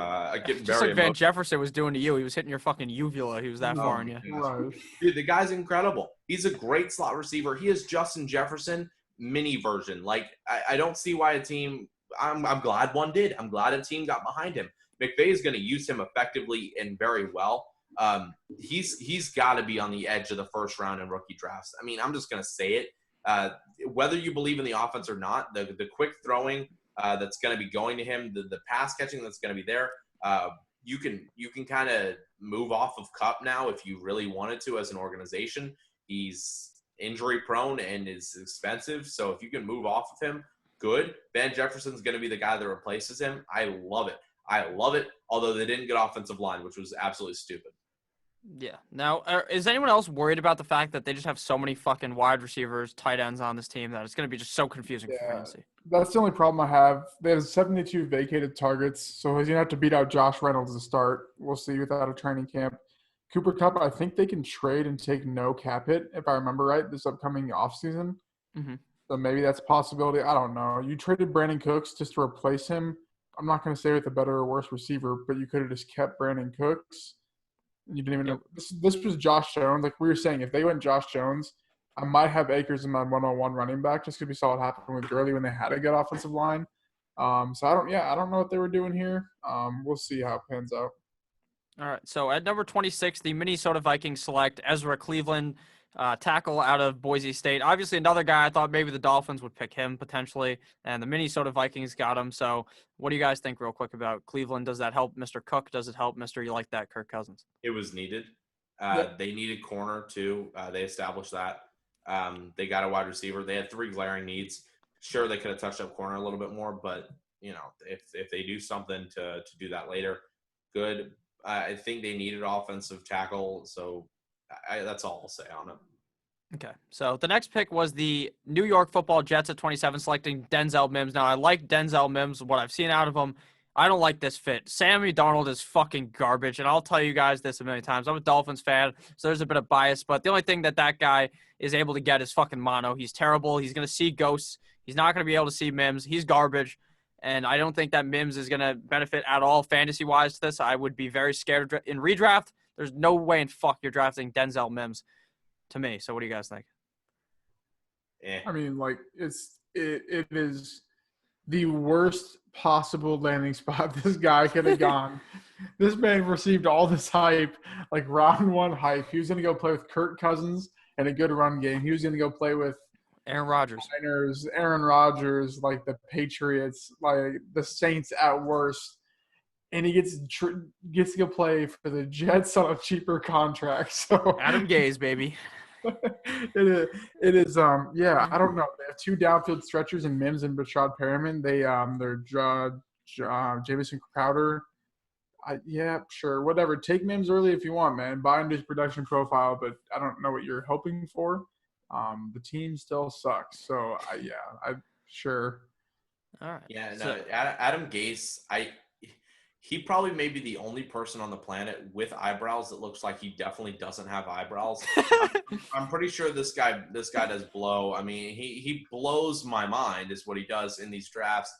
S2: Getting
S1: Just
S2: very
S1: like Van
S2: emotional.
S1: Jefferson was doing to you. He was hitting your fucking uvula. He was that far in you.
S3: Right.
S2: Dude, the guy's incredible. He's a great slot receiver. He is Justin Jefferson mini version. Like, I don't see why a team – I'm glad one did. I'm glad a team got behind him. McVay is going to use him effectively and very well. He's got to be on the edge of the 1st round in rookie drafts. I mean, I'm just going to say it. Whether you believe in the offense or not, the quick throwing that's going to be going to him, the pass catching that's going to be there, you can kind of move off of Kupp now if you really wanted to as an organization. He's injury prone and is expensive, so if you can move off of him, good. Van Jefferson's going to be the guy that replaces him. I love it. Although they didn't get offensive line, which was absolutely stupid.
S1: Yeah. Now, is anyone else worried about the fact that they just have so many fucking wide receivers, tight ends on this team that it's going to be just so confusing for fantasy?
S3: That's the only problem I have. They have 72 vacated targets, so he's going to have to beat out Josh Reynolds to start. We'll see without a training camp. Cooper Kupp, I think they can trade and take no cap hit, if I remember right, this upcoming offseason.
S1: Mm-hmm.
S3: So maybe that's a possibility. I don't know. You traded Brandon Cooks just to replace him. I'm not going to say with a better or worse receiver, but you could have just kept Brandon Cooks. You didn't even know. This was Josh Jones. Like we were saying, if they went Josh Jones, I might have Akers in my 101 running back just because we saw what happened with Gurley when they had a good offensive line. So I don't know what they were doing here. We'll see how it pans out.
S1: All right. So at number 26, the Minnesota Vikings select Ezra Cleveland, tackle out of Boise State. Obviously, another guy I thought maybe the Dolphins would pick him potentially, and the Minnesota Vikings got him. So what do you guys think real quick about Cleveland? Does that help Mr. Cook? Does it help Mr. You like that, Kirk Cousins?
S2: It was needed. They needed corner, too. They established that. They got a wide receiver. They had 3 glaring needs. Sure, they could have touched up corner a little bit more, but, you know, if they do something to do that later, good. I think they needed offensive tackle, so that's all I'll say on it.
S1: Okay, so the next pick was the New York Football Jets at 27, selecting Denzel Mims. Now, I like Denzel Mims, what I've seen out of him. I don't like this fit. Sammy Darnold is fucking garbage, and I'll tell you guys this a million times. I'm a Dolphins fan, so there's a bit of bias, but the only thing that guy is able to get is fucking mono. He's terrible. He's going to see ghosts. He's not going to be able to see Mims. He's garbage, and I don't think that Mims is going to benefit at all fantasy-wise to this. I would be very scared in redraft. There's no way in fuck you're drafting Denzel Mims to me. So what do you guys think?
S3: I mean, like it is the worst possible landing spot this guy could have gone. This man received all this hype, like round one hype. He was going to go play with Kirk Cousins and a good run game. He was going to go play with
S1: Aaron Rodgers.
S3: Niners, Aaron Rodgers, like the Patriots, like the Saints at worst. And he gets to go play for the Jets on a cheaper contract. So
S1: Adam Gase, baby.
S3: it is yeah, I don't know. They have two downfield stretchers in Mims and Rashad Perriman. They're Jamison Crowder. Yeah, sure, whatever. Take Mims early if you want, man. Buy into his production profile, but I don't know what you're hoping for. The team still sucks, so I'm sure.
S1: All right.
S2: Yeah, no, Adam Gase, he probably may be the only person on the planet with eyebrows that looks like he definitely doesn't have eyebrows. I'm pretty sure this guy does blow. I mean, he blows my mind is what he does in these drafts.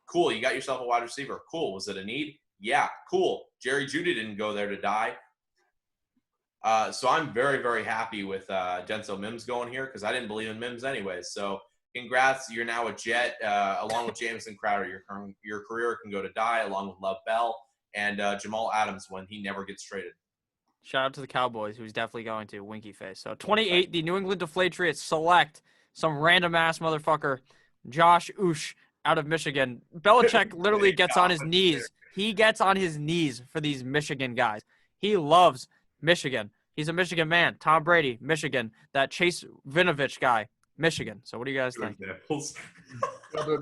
S2: Cool, you got yourself a wide receiver. Cool. Was it a need? Yeah, cool. Jerry Jeudy didn't go there to die. So I'm very, very happy with Denzel Mims going here because I didn't believe in Mims anyways. So congrats, you're now a Jet along with Jamison Crowder. Your career can go to die along with Love Bell and Jamal Adams when he never gets traded.
S1: Shout out to the Cowboys, who's definitely going to winky face. So 28, the New England Deflatriots select some random ass motherfucker, Josh Ush out of Michigan. Belichick literally gets on his knees. He gets on his knees for these Michigan guys. He loves Michigan. He's a Michigan man. Tom Brady, Michigan. That Chase Vinovich guy, Michigan. So what do you guys think?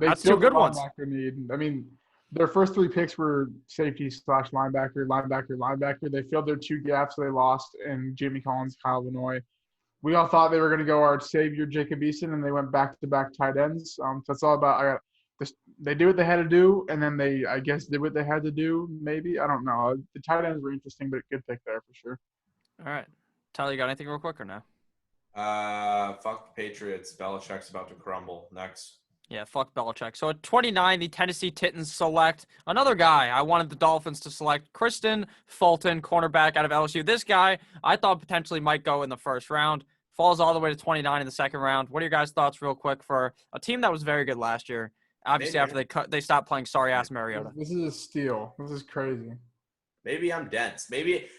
S1: That's two good ones.
S3: Need. I mean, their first three picks were safety/linebacker. They filled their two gaps they lost in Jamie Collins, Kyle Vanoy. We all thought they were going to go our savior, Jacob Eason, and they went back-to-back tight ends. So that's all about they did what they had to do, and then they, I guess, did what they had to do, maybe. I don't know. The tight ends were interesting, but good pick there for sure.
S1: All right. Tyler, you got anything real quick or no?
S2: Fuck the Patriots. Belichick's about to crumble. Next.
S1: Yeah, fuck Belichick. So at 29, the Tennessee Titans select another guy I wanted the Dolphins to select, Kristen Fulton, cornerback out of LSU. This guy I thought potentially might go in the first round. Falls all the way to 29 in the second round. What are your guys' thoughts real quick for a team that was very good last year? Obviously, after they stopped playing sorry-ass Mariota.
S3: This is a steal. This is crazy.
S2: Maybe I'm dense. Maybe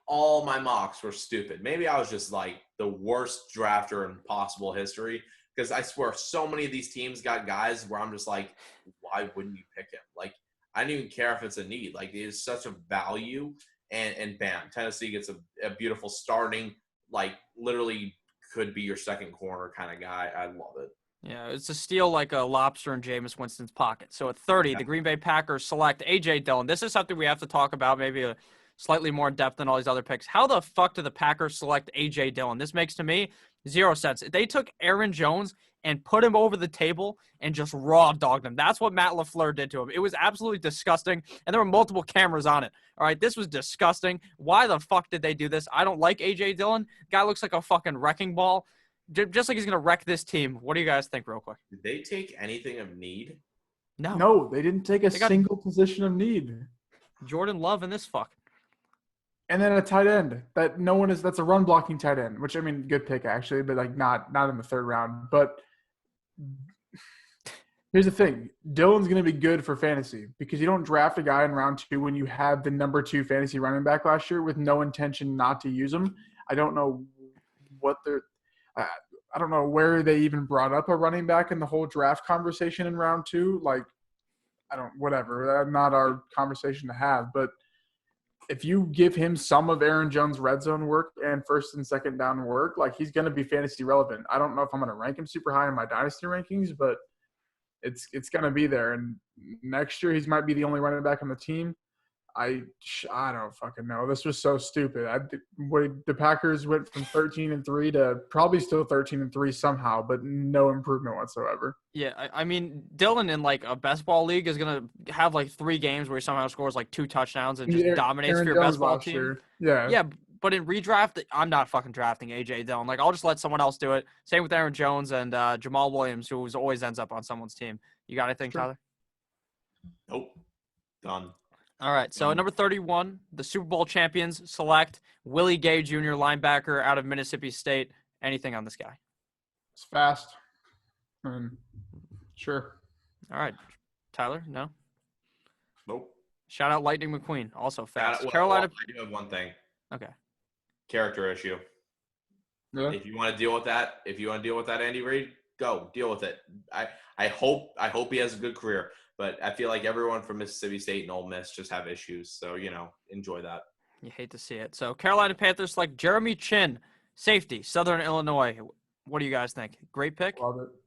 S2: all my mocks were stupid. Maybe I was just like the worst drafter in possible history because I swear so many of these teams got guys where I'm just like, why wouldn't you pick him? Like, I don't even care if it's a need. Like, it is such a value. And bam, Tennessee gets a beautiful starting, like, literally could be your second corner kind of guy. I love it.
S1: Yeah, it's a steal like a lobster in Jameis Winston's pocket. So at 30, the Green Bay Packers select A.J. Dillon. This is something we have to talk about, maybe a slightly more in depth than all these other picks. How the fuck did the Packers select A.J. Dillon? This makes, to me, zero sense. They took Aaron Jones and put him over the table and just raw dogged him. That's what Matt LaFleur did to him. It was absolutely disgusting, and there were multiple cameras on it. All right, this was disgusting. Why the fuck did they do this? I don't like A.J. Dillon. Guy looks like a fucking wrecking ball. Just like he's going to wreck this team. What do you guys think real quick?
S2: Did they take anything of need?
S3: No, they didn't take a single position of need.
S1: Jordan Love and this fuck.
S3: And then a tight end that no one is – that's a run-blocking tight end, which, I mean, good pick actually, but, like, not in the third round. But here's the thing. Dillon's going to be good for fantasy because you don't draft a guy in round 2 when you have the number 2 fantasy running back last year with no intention not to use him. I don't know what they're – I don't know where they even brought up a running back in the whole draft conversation in round 2. Like, whatever. That's not our conversation to have. But if you give him some of Aaron Jones' red zone work and first and second down work, like, he's going to be fantasy relevant. I don't know if I'm going to rank him super high in my dynasty rankings, but it's going to be there. And next year, he might be the only running back on the team. I don't fucking know. This was so stupid. The Packers went from 13-3 to probably still 13-3 somehow, but no improvement whatsoever.
S1: Yeah, I mean, Dillon in like a best ball league is gonna have like 3 games where he somehow scores like 2 touchdowns and just dominates
S3: Aaron
S1: for your
S3: Jones
S1: best ball
S3: last
S1: team.
S3: year. Yeah.
S1: Yeah, but in redraft, I'm not fucking drafting AJ Dillon. Like, I'll just let someone else do it. Same with Aaron Jones and Jamal Williams, who always ends up on someone's team. You got anything,
S3: Sure.
S1: Tyler?
S2: Nope. Done.
S1: All right, so number 31, the Super Bowl champions select Willie Gay Jr., linebacker out of Mississippi State. Anything on this guy?
S3: It's fast. Sure.
S1: All right, Tyler, no.
S2: Nope.
S1: Shout out Lightning McQueen, also fast.
S2: Well,
S1: Carolina.
S2: I do have one thing.
S1: Okay.
S2: Character issue.
S3: Yeah.
S2: If you want to deal with that, Andy Reid, go deal with it. I hope he has a good career, but I feel like everyone from Mississippi State and Ole Miss just have issues. So enjoy that.
S1: You hate to see it. So Carolina Panthers select Jeremy Chin, safety, Southern Illinois. What do you guys think? Great pick.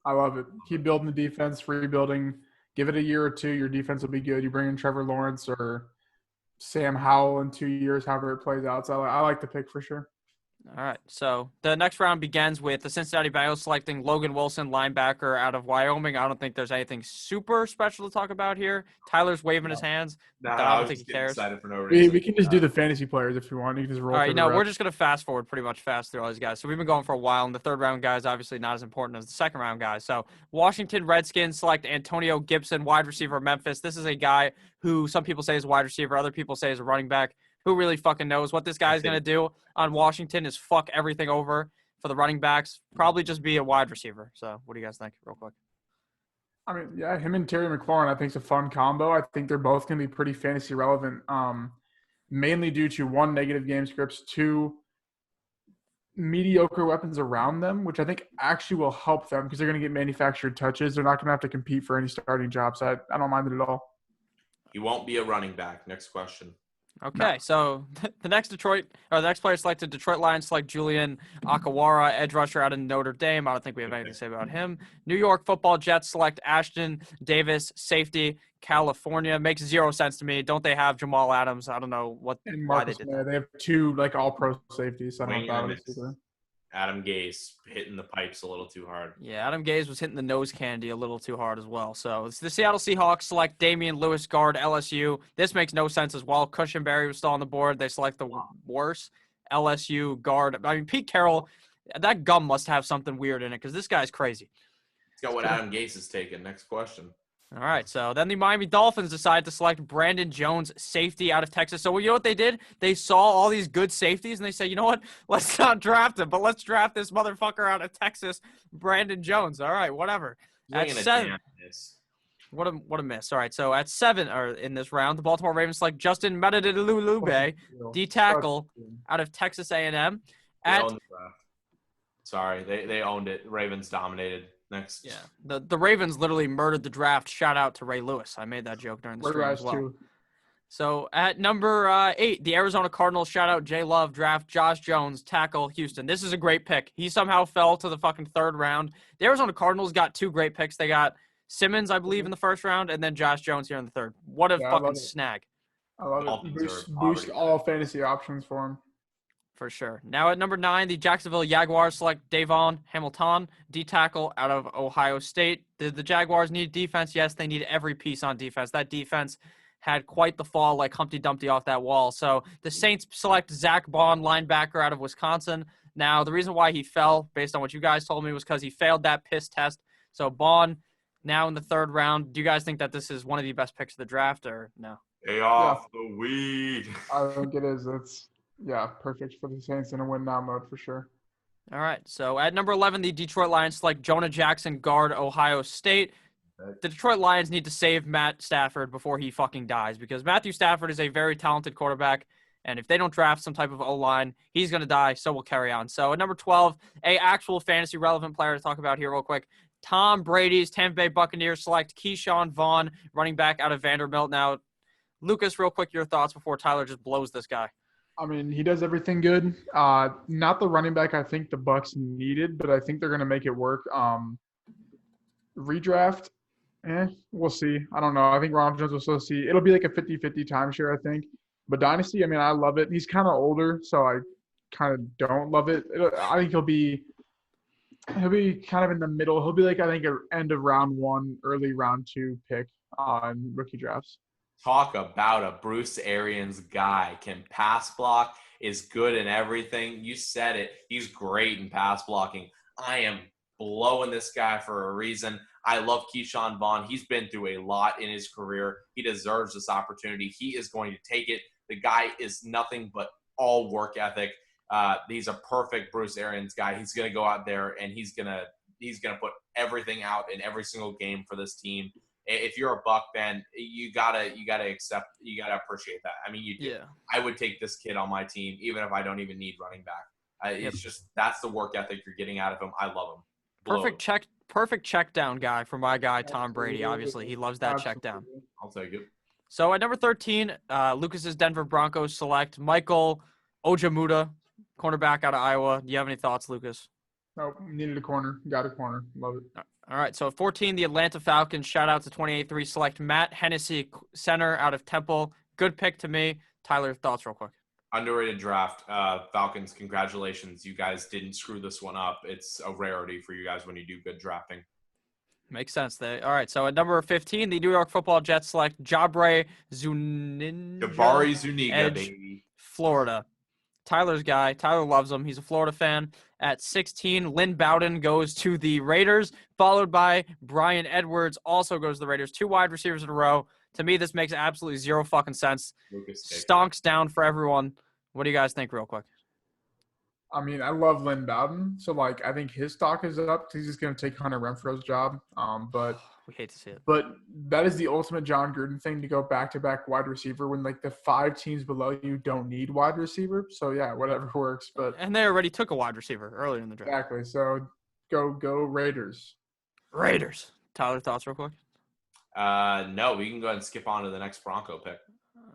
S3: I love it. Keep building the defense, rebuilding. Give it a year or two, your defense will be good. You bring in Trevor Lawrence or Sam Howell in 2 years, however it plays out. So I like the pick for sure.
S1: All right. So the next round begins with the Cincinnati Bengals selecting Logan Wilson, linebacker out of Wyoming. I don't think there's anything super special to talk about here. Tyler's waving his hands. I don't think he cares.
S2: For no reason.
S3: We can just do the fantasy players if you want. You can just roll.
S1: All right.
S3: through
S1: No,
S3: the
S1: we're
S3: rest.
S1: just going to fast forward pretty much through all these guys. So we've been going for a while, and the third round guys obviously not as important as the second round guys. So Washington Redskins select Antonio Gibson, wide receiver, Memphis. This is a guy who some people say is a wide receiver, other people say is a running back. Who really fucking knows? What this guy's going to do on Washington is fuck everything over for the running backs. Probably just be a wide receiver. So what do you guys think real quick?
S3: I mean, yeah, him and Terry McLaurin, I think is a fun combo. I think they're both going to be pretty fantasy relevant, mainly due to one, negative game scripts, two, mediocre weapons around them, which I think actually will help them because they're going to get manufactured touches. They're not going to have to compete for any starting jobs. I don't mind it at all.
S2: He won't be a running back. Next question.
S1: Okay, so the next player selected, Detroit Lions select Julian Akawara, edge rusher out of Notre Dame. I don't think we have anything to say about him. New York Football Jets select Ashton Davis, safety, California. Makes zero sense to me. Don't they have Jamal Adams? I don't know why they did that.
S3: They have two all-pro safeties. So I don't know
S2: Wayne
S3: about it either.
S2: Adam Gase hitting the pipes a little too hard.
S1: Yeah, Adam Gase was hitting the nose candy a little too hard as well. So it's the Seattle Seahawks select Damian Lewis, guard, LSU. This makes no sense as well. Cushenberry was still on the board. They select the worst LSU guard. I mean, Pete Carroll, that gum must have something weird in it because this guy's crazy.
S2: He's got what Adam Gase is taking. Next question.
S1: All right, so then the Miami Dolphins decided to select Brandon Jones, safety out of Texas. So you know what they did? They saw all these good safeties, and they said, you know what? Let's not draft him, but let's draft this motherfucker out of Texas, Brandon Jones. All right, whatever. At 7, what a miss. All right, so at 7, or in this round, the Baltimore Ravens select Justin Medidilulube, D tackle out of Texas A&M.
S2: Sorry, they owned it. Ravens dominated. Next.
S1: Yeah, the Ravens literally murdered the draft. Shout out to Ray Lewis. I made that joke during the stream as well.
S3: Too.
S1: So at number 8, the Arizona Cardinals, shout out Jay Love, draft Josh Jones, tackle Houston. This is a great pick. He somehow fell to the fucking 3rd round. The Arizona Cardinals got 2 great picks. They got Simmons, I believe, in the 1st round, and then Josh Jones here in the 3rd. What a fucking snag.
S3: I love it. Boost all fantasy options for him.
S1: For sure. Now at number 9, the Jacksonville Jaguars select Davon Hamilton, D tackle out of Ohio State. The Jaguars need defense. Yes, they need every piece on defense. That defense had quite the fall like Humpty Dumpty off that wall. So the Saints select Zach Bond, linebacker out of Wisconsin. Now, the reason why he fell, based on what you guys told me, was because he failed that piss test. So Bond, now in the 3rd round. Do you guys think that this is one of the best picks of the draft or no?
S2: Stay off the weed.
S3: I think it is. It's perfect for the Saints in a win-now mode for sure.
S1: All right. So at number 11, the Detroit Lions select Jonah Jackson, guard, Ohio State. The Detroit Lions need to save Matt Stafford before he fucking dies because Matthew Stafford is a very talented quarterback, and if they don't draft some type of O-line, he's going to die, so we'll carry on. So at number 12, a actual fantasy relevant player to talk about here real quick. Tom Brady's Tampa Bay Buccaneers select Keyshawn Vaughn, running back out of Vanderbilt. Now, Lucas, real quick, your thoughts before Tyler just blows this guy.
S3: I mean, he does everything good. Not the running back I think the Bucs needed, but I think they're going to make it work. Redraft, we'll see. I don't know. I think Ronald Jones will still see. It'll be like a 50-50 timeshare, I think. But Dynasty, I mean, I love it. He's kind of older, so I kind of don't love it. I think he'll be kind of in the middle. He'll be like, I think, an end of round 1, early round 2 pick on rookie drafts.
S2: Talk about a Bruce Arians guy. Can pass block, is good in everything. You said it. He's great in pass blocking. I am blowing this guy for a reason. I love Keyshawn Vaughn. He's been through a lot in his career. He deserves this opportunity. He is going to take it. The guy is nothing but all work ethic. He's a perfect Bruce Arians guy. He's going to go out there and he's going to put everything out in every single game for this team. If you're a Buck fan, you gotta appreciate that. I mean, you do.
S1: Yeah.
S2: I would take this kid on my team even if I don't even need running back. It's
S1: Yep.
S2: just that's the work ethic you're getting out of him. I love him.
S1: Perfect check down guy for my guy Tom Brady.
S3: Absolutely.
S1: Obviously, he loves that check down.
S3: Absolutely.
S2: I'll take it.
S1: So at number 13, Lucas's Denver Broncos select Michael Ojemudia, cornerback out of Iowa. Do you have any thoughts, Lucas?
S3: Nope, needed a corner. Got a corner. Love it.
S1: All right, so at 14, the Atlanta Falcons, shout out to 28-3, select Matt Hennessy, center out of Temple. Good pick to me. Tyler, thoughts real quick.
S2: Underrated draft. Falcons, congratulations. You guys didn't screw this one up. It's a rarity for you guys when you do good drafting.
S1: Makes sense. All right, so at number 15, the New York Football Jets select Jabari Zuniga, edge,
S2: baby.
S1: Florida. Tyler's guy. Tyler loves him. He's a Florida fan. At 16, Lynn Bowden goes to the Raiders, followed by Brian Edwards, also goes to the Raiders. 2 wide receivers in a row. To me, this makes absolutely zero fucking sense. Stonks down for everyone. What do you guys think real quick?
S3: I mean, I love Lynn Bowden, so I think his stock is up because he's just going to take Hunter Renfro's job. But
S1: we hate to see it.
S3: But that is the ultimate John Gruden thing, to go back-to-back wide receiver when the 5 teams below you don't need wide receiver. So yeah, whatever works.
S1: And they already took a wide receiver earlier in the draft.
S3: Exactly. So go Raiders.
S1: Raiders. Tyler, thoughts real quick?
S2: No, we can go ahead and skip on to the next Bronco pick.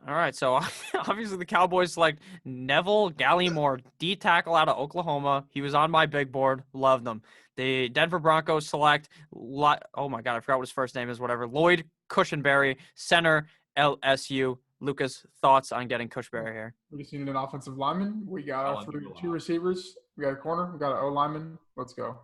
S1: All right, so obviously the Cowboys select Neville Gallimore, D tackle out of Oklahoma. He was on my big board. Loved them. The Denver Broncos select, oh my God, I forgot what his first name is, whatever. Lloyd Cushenberry, center, LSU. Lucas, thoughts on getting Cushenberry here?
S3: We just needed an offensive lineman. We got our 2 receivers. We got a corner. We got an O lineman. Let's go.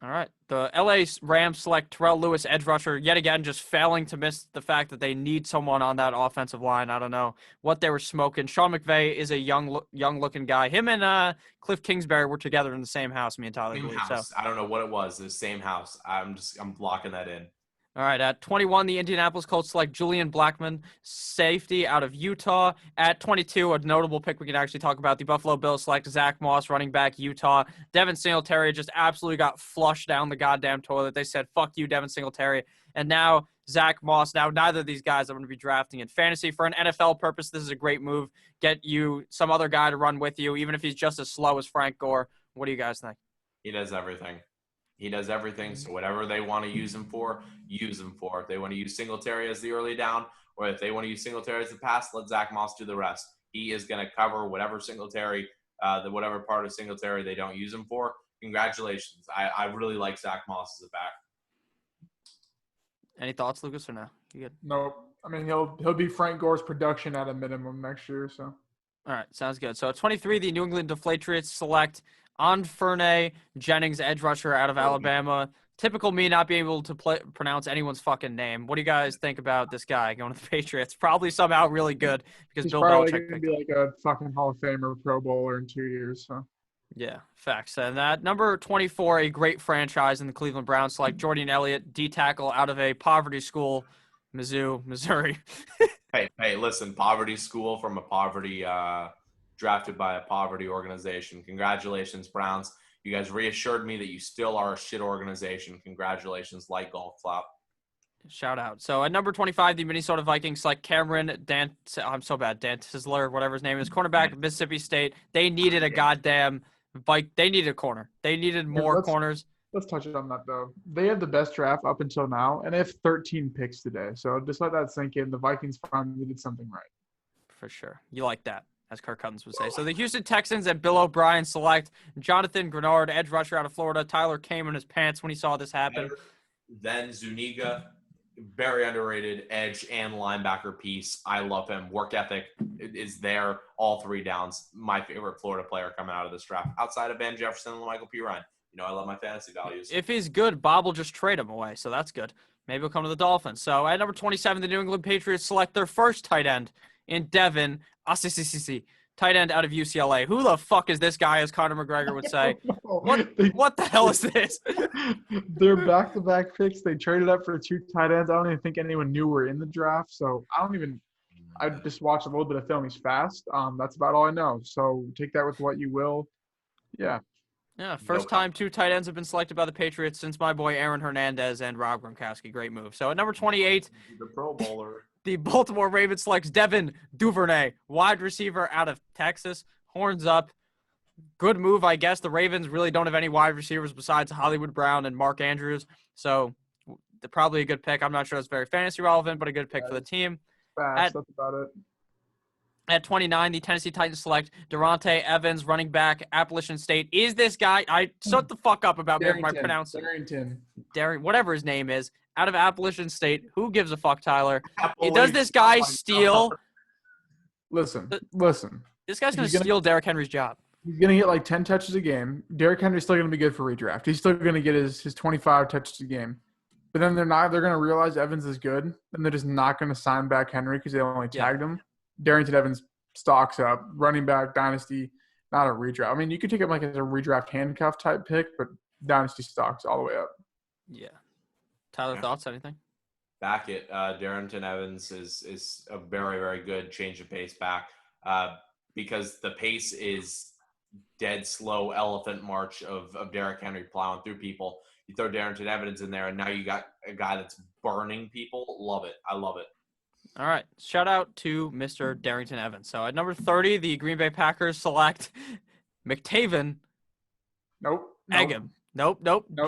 S1: All right. The LA Rams select Terrell Lewis, edge rusher, yet again just failing to miss the fact that they need someone on that offensive line. I don't know what they were smoking. Sean McVay is a young-looking guy. Him and Cliff Kingsbury were together in the same house, me and Tyler.
S2: Same house. So. I don't know what it was. The same house. I'm blocking that in.
S1: All right, at 21, the Indianapolis Colts select Julian Blackmon, safety out of Utah. At 22, a notable pick we can actually talk about, the Buffalo Bills select Zach Moss, running back, Utah. Devin Singletary just absolutely got flushed down the goddamn toilet. They said, fuck you, Devin Singletary. And now Zach Moss. Now, neither of these guys I'm going to be drafting in fantasy. For an NFL purpose, this is a great move. Get you some other guy to run with you, even if he's just as slow as Frank Gore. What do you guys think?
S2: He does everything. So whatever they want to use him for, use him for. If they want to use Singletary as the early down, or if they want to use Singletary as the pass, let Zach Moss do the rest. He is going to cover whatever Singletary, whatever part of Singletary they don't use him for. Congratulations. I really like Zach Moss as a back.
S1: Any thoughts, Lucas, or no? You good?
S3: Nope. I mean, he'll be Frank Gore's production at a minimum next year. So.
S1: All right, sounds good. So at 23, the New England Deflatriots select Anfernee Jennings, edge rusher out of Alabama. Typical me not being able to pronounce anyone's fucking name. What do you guys think about this guy going to the Patriots? Probably somehow really good because
S3: he's
S1: Bill
S3: probably
S1: Belichick
S3: going to be like a fucking Hall of Famer, Pro Bowler in 2 years. So.
S1: Yeah, facts. And that number 24, a great franchise in the Cleveland Browns, like Jordan Elliott, D tackle out of a poverty school, Mizzou, Missouri.
S2: Hey, listen, poverty school from a poverty drafted by a poverty organization. Congratulations, Browns. You guys reassured me that you still are a shit organization. Congratulations, light golf flop.
S1: Shout out. So at number 25, the Minnesota Vikings select Cameron Dan Tisler, whatever his name is, cornerback of Mississippi State. They needed a goddamn they needed a corner. They needed more corners.
S3: Let's touch on that, though. They have the best draft up until now, and they have 13 picks today. So just let that sink in. The Vikings finally did something right.
S1: For sure. You like that, as Kirk Cousins would say. So the Houston Texans and Bill O'Brien select Jonathan Grenard, edge rusher out of Florida. Tyler came in his pants when he saw this happen.
S2: Then Zuniga, very underrated edge and linebacker piece. I love him. Work ethic is there all 3 downs. My favorite Florida player coming out of this draft, outside of Van Jefferson and Michael P. Ryan. You know, I love my fantasy values.
S1: If he's good, Bob will just trade him away, so that's good. Maybe he'll come to the Dolphins. So at number 27, the New England Patriots select their first tight end in Devin Asiasi, tight end out of UCLA. Who the fuck is this guy, as Conor McGregor would say? What the hell is this?
S3: They're back-to-back picks. They traded up for 2 tight ends. I don't even think anyone knew were in the draft, so I just watched a little bit of film. He's fast. That's about all I know. So take that with what you will. Yeah.
S1: Yeah,
S2: No
S1: first time 2 tight ends have been selected by the Patriots since my boy Aaron Hernandez and Rob Gronkowski. Great move. So at number 28,
S2: The Pro Bowler.
S1: the Baltimore Ravens selects Devin Duvernay, wide receiver out of Texas. Horns up. Good move, I guess. The Ravens really don't have any wide receivers besides Hollywood Brown and Mark Andrews. So they're probably a good pick. I'm not sure it's very fantasy relevant, but a good pick for the team.
S3: Facts. That's about it.
S1: At 29, the Tennessee Titans select Durante Evans, running back, Appalachian State. Is this guy? Shut the fuck up about my pronunciation. Whatever his name is, out of Appalachian State. Who gives a fuck, Tyler? Does this guy steal?
S3: Listen.
S1: This guy's going to steal Derrick Henry's job.
S3: He's going to get like 10 touches a game. Derrick Henry's still going to be good for redraft. He's still going to get his 25 touches a game. But then they're going to realize Evans is good, and they're just not going to sign back Henry because they only tagged him. Darrington Evans stocks up, running back, dynasty, not a redraft. I mean, you could take him like as a redraft handcuff type pick, but dynasty stocks all the way up.
S1: Yeah. Tyler, thoughts? Anything?
S2: Back it. Darrington Evans is a very, very good change of pace back because the pace is dead slow elephant march of Derrick Henry plowing through people. You throw Darrington Evans in there, and now you got a guy that's burning people. Love it. I love it.
S1: All right. Shout out to Mr. Darrington Evans. So at number 30, the Green Bay Packers select McTaven.
S3: Nope.
S1: Agam. Nope.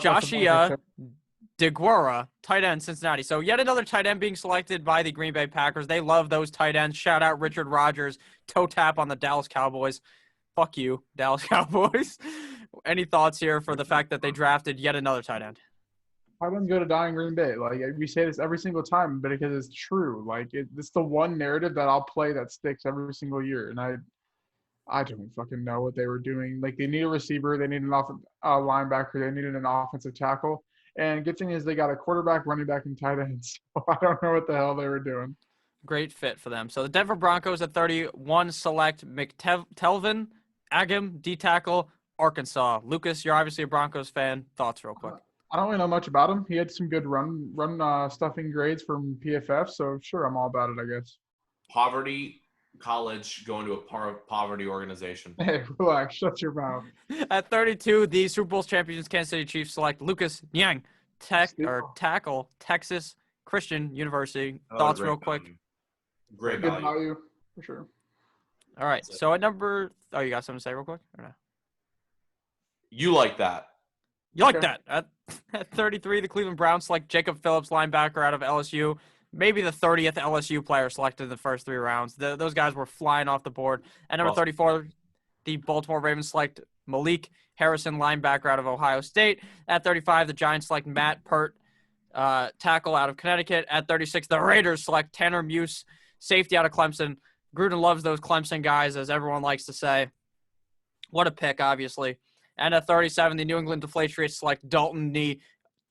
S1: Joshua DeGuara, tight end, Cincinnati. So yet another tight end being selected by the Green Bay Packers. They love those tight ends. Shout out Richard Rodgers. Toe tap on the Dallas Cowboys. Fuck you, Dallas Cowboys. Any thoughts here for the fact that they drafted yet another tight end?
S3: I wouldn't go to dying Green Bay. Like, we say this every single time, but because it's true. Like, it's the one narrative that I'll play that sticks every single year. And I don't fucking know what they were doing. Like, they need a receiver. They need an linebacker. They needed an offensive tackle. And good thing is they got a quarterback, running back, and tight end. So I don't know what the hell they were doing.
S1: Great fit for them. So the Denver Broncos at 31 select McTelvin, Agam, D-tackle, Arkansas. Lucas, you're obviously a Broncos fan. Thoughts real quick.
S3: I don't really know much about him. He had some good run stuffing grades from PFF, so sure, I'm all about it, I guess.
S2: Poverty college going to a poverty organization.
S3: Hey, relax. Shut your mouth.
S1: At 32, the Super Bowl champions Kansas City Chiefs select Lucas Niang, tackle, Texas Christian University. Thoughts real quick.
S2: Great
S3: value, for sure.
S1: All right, so at number – you got something to say real quick or no?
S2: You like that.
S1: You like that. At 33, the Cleveland Browns select Jacob Phillips, linebacker out of LSU. Maybe the 30th LSU player selected in the first 3 rounds. Those guys were flying off the board. At number 34, the Baltimore Ravens select Malik Harrison, linebacker out of Ohio State. At 35, the Giants select Matt Pert, tackle out of Connecticut. At 36, the Raiders select Tanner Muse, safety out of Clemson. Gruden loves those Clemson guys, as everyone likes to say. What a pick, obviously. And at 37, the New England Deflatriots select Dalton Nee,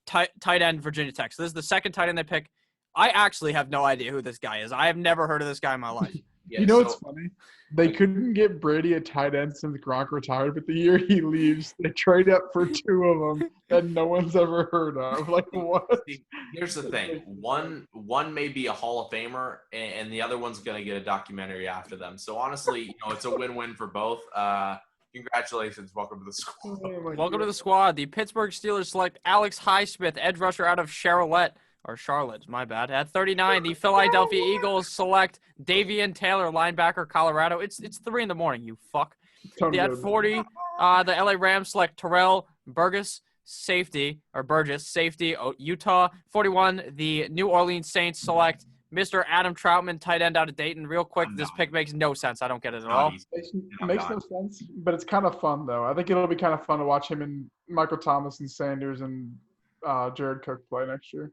S1: tight end, Virginia Tech. So this is the second tight end they pick. I actually have no idea who this guy is. I have never heard of this guy in my life.
S3: You know what's funny? They couldn't get Brady a tight end since Gronk retired, but the year he leaves, they trade up for 2 of them that no one's ever heard of. Like, what?
S2: Here's the thing. One may be a Hall of Famer, and the other one's going to get a documentary after them. So, honestly, it's a win-win for both. Congratulations. Welcome to the squad.
S1: Welcome to the squad. The Pittsburgh Steelers select Alex Highsmith, edge rusher out of Charlotte, my bad. At 39, the Philadelphia Eagles select Davian Taylor, linebacker, Colorado. It's 3 in the morning, you fuck. At 40, the LA Rams select Terrell Burgess, safety, Utah. 41, the New Orleans Saints select Mr. Adam Troutman, tight end out of Dayton. Real quick, this pick makes no sense. I don't get it at all.
S3: It makes no sense, but it's kind of fun, though. I think it'll be kind of fun to watch him and Michael Thomas and Sanders and Jared Cook play next year.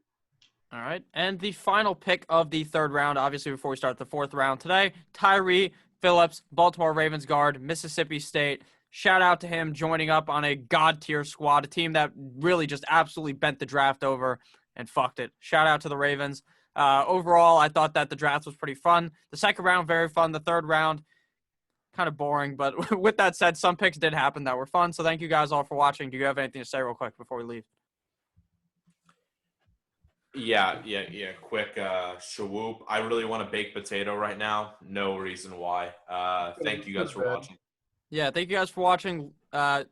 S1: All right. And the final pick of the 3rd round, obviously before we start the 4th round today, Tyree Phillips, Baltimore Ravens guard, Mississippi State. Shout out to him joining up on a God-tier squad, a team that really just absolutely bent the draft over and fucked it. Shout out to the Ravens. Overall, I thought that the draft was pretty fun. The 2nd round, very fun. The 3rd round, kind of boring. But with that said, some picks did happen that were fun. So thank you guys all for watching. Do you have anything to say real quick before we leave?
S2: Yeah. Quick shawoop. I really want a baked potato right now. No reason why. Thank you guys for watching.
S1: Yeah, thank you guys for watching.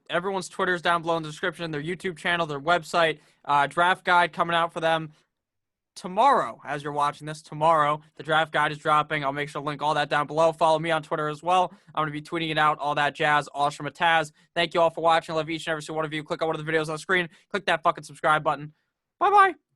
S1: Everyone's Twitter's down below in the description, their YouTube channel, their website, draft guide coming out for them tomorrow. As you're watching this, tomorrow, the draft guide is dropping. I'll make sure to link all that down below. Follow me on Twitter as well. I'm going to be tweeting it out, all that jazz. Awesome Taz. Thank you all for watching. I love each and every single one of you. Click on one of the videos on the screen. Click that fucking subscribe button. Bye-bye.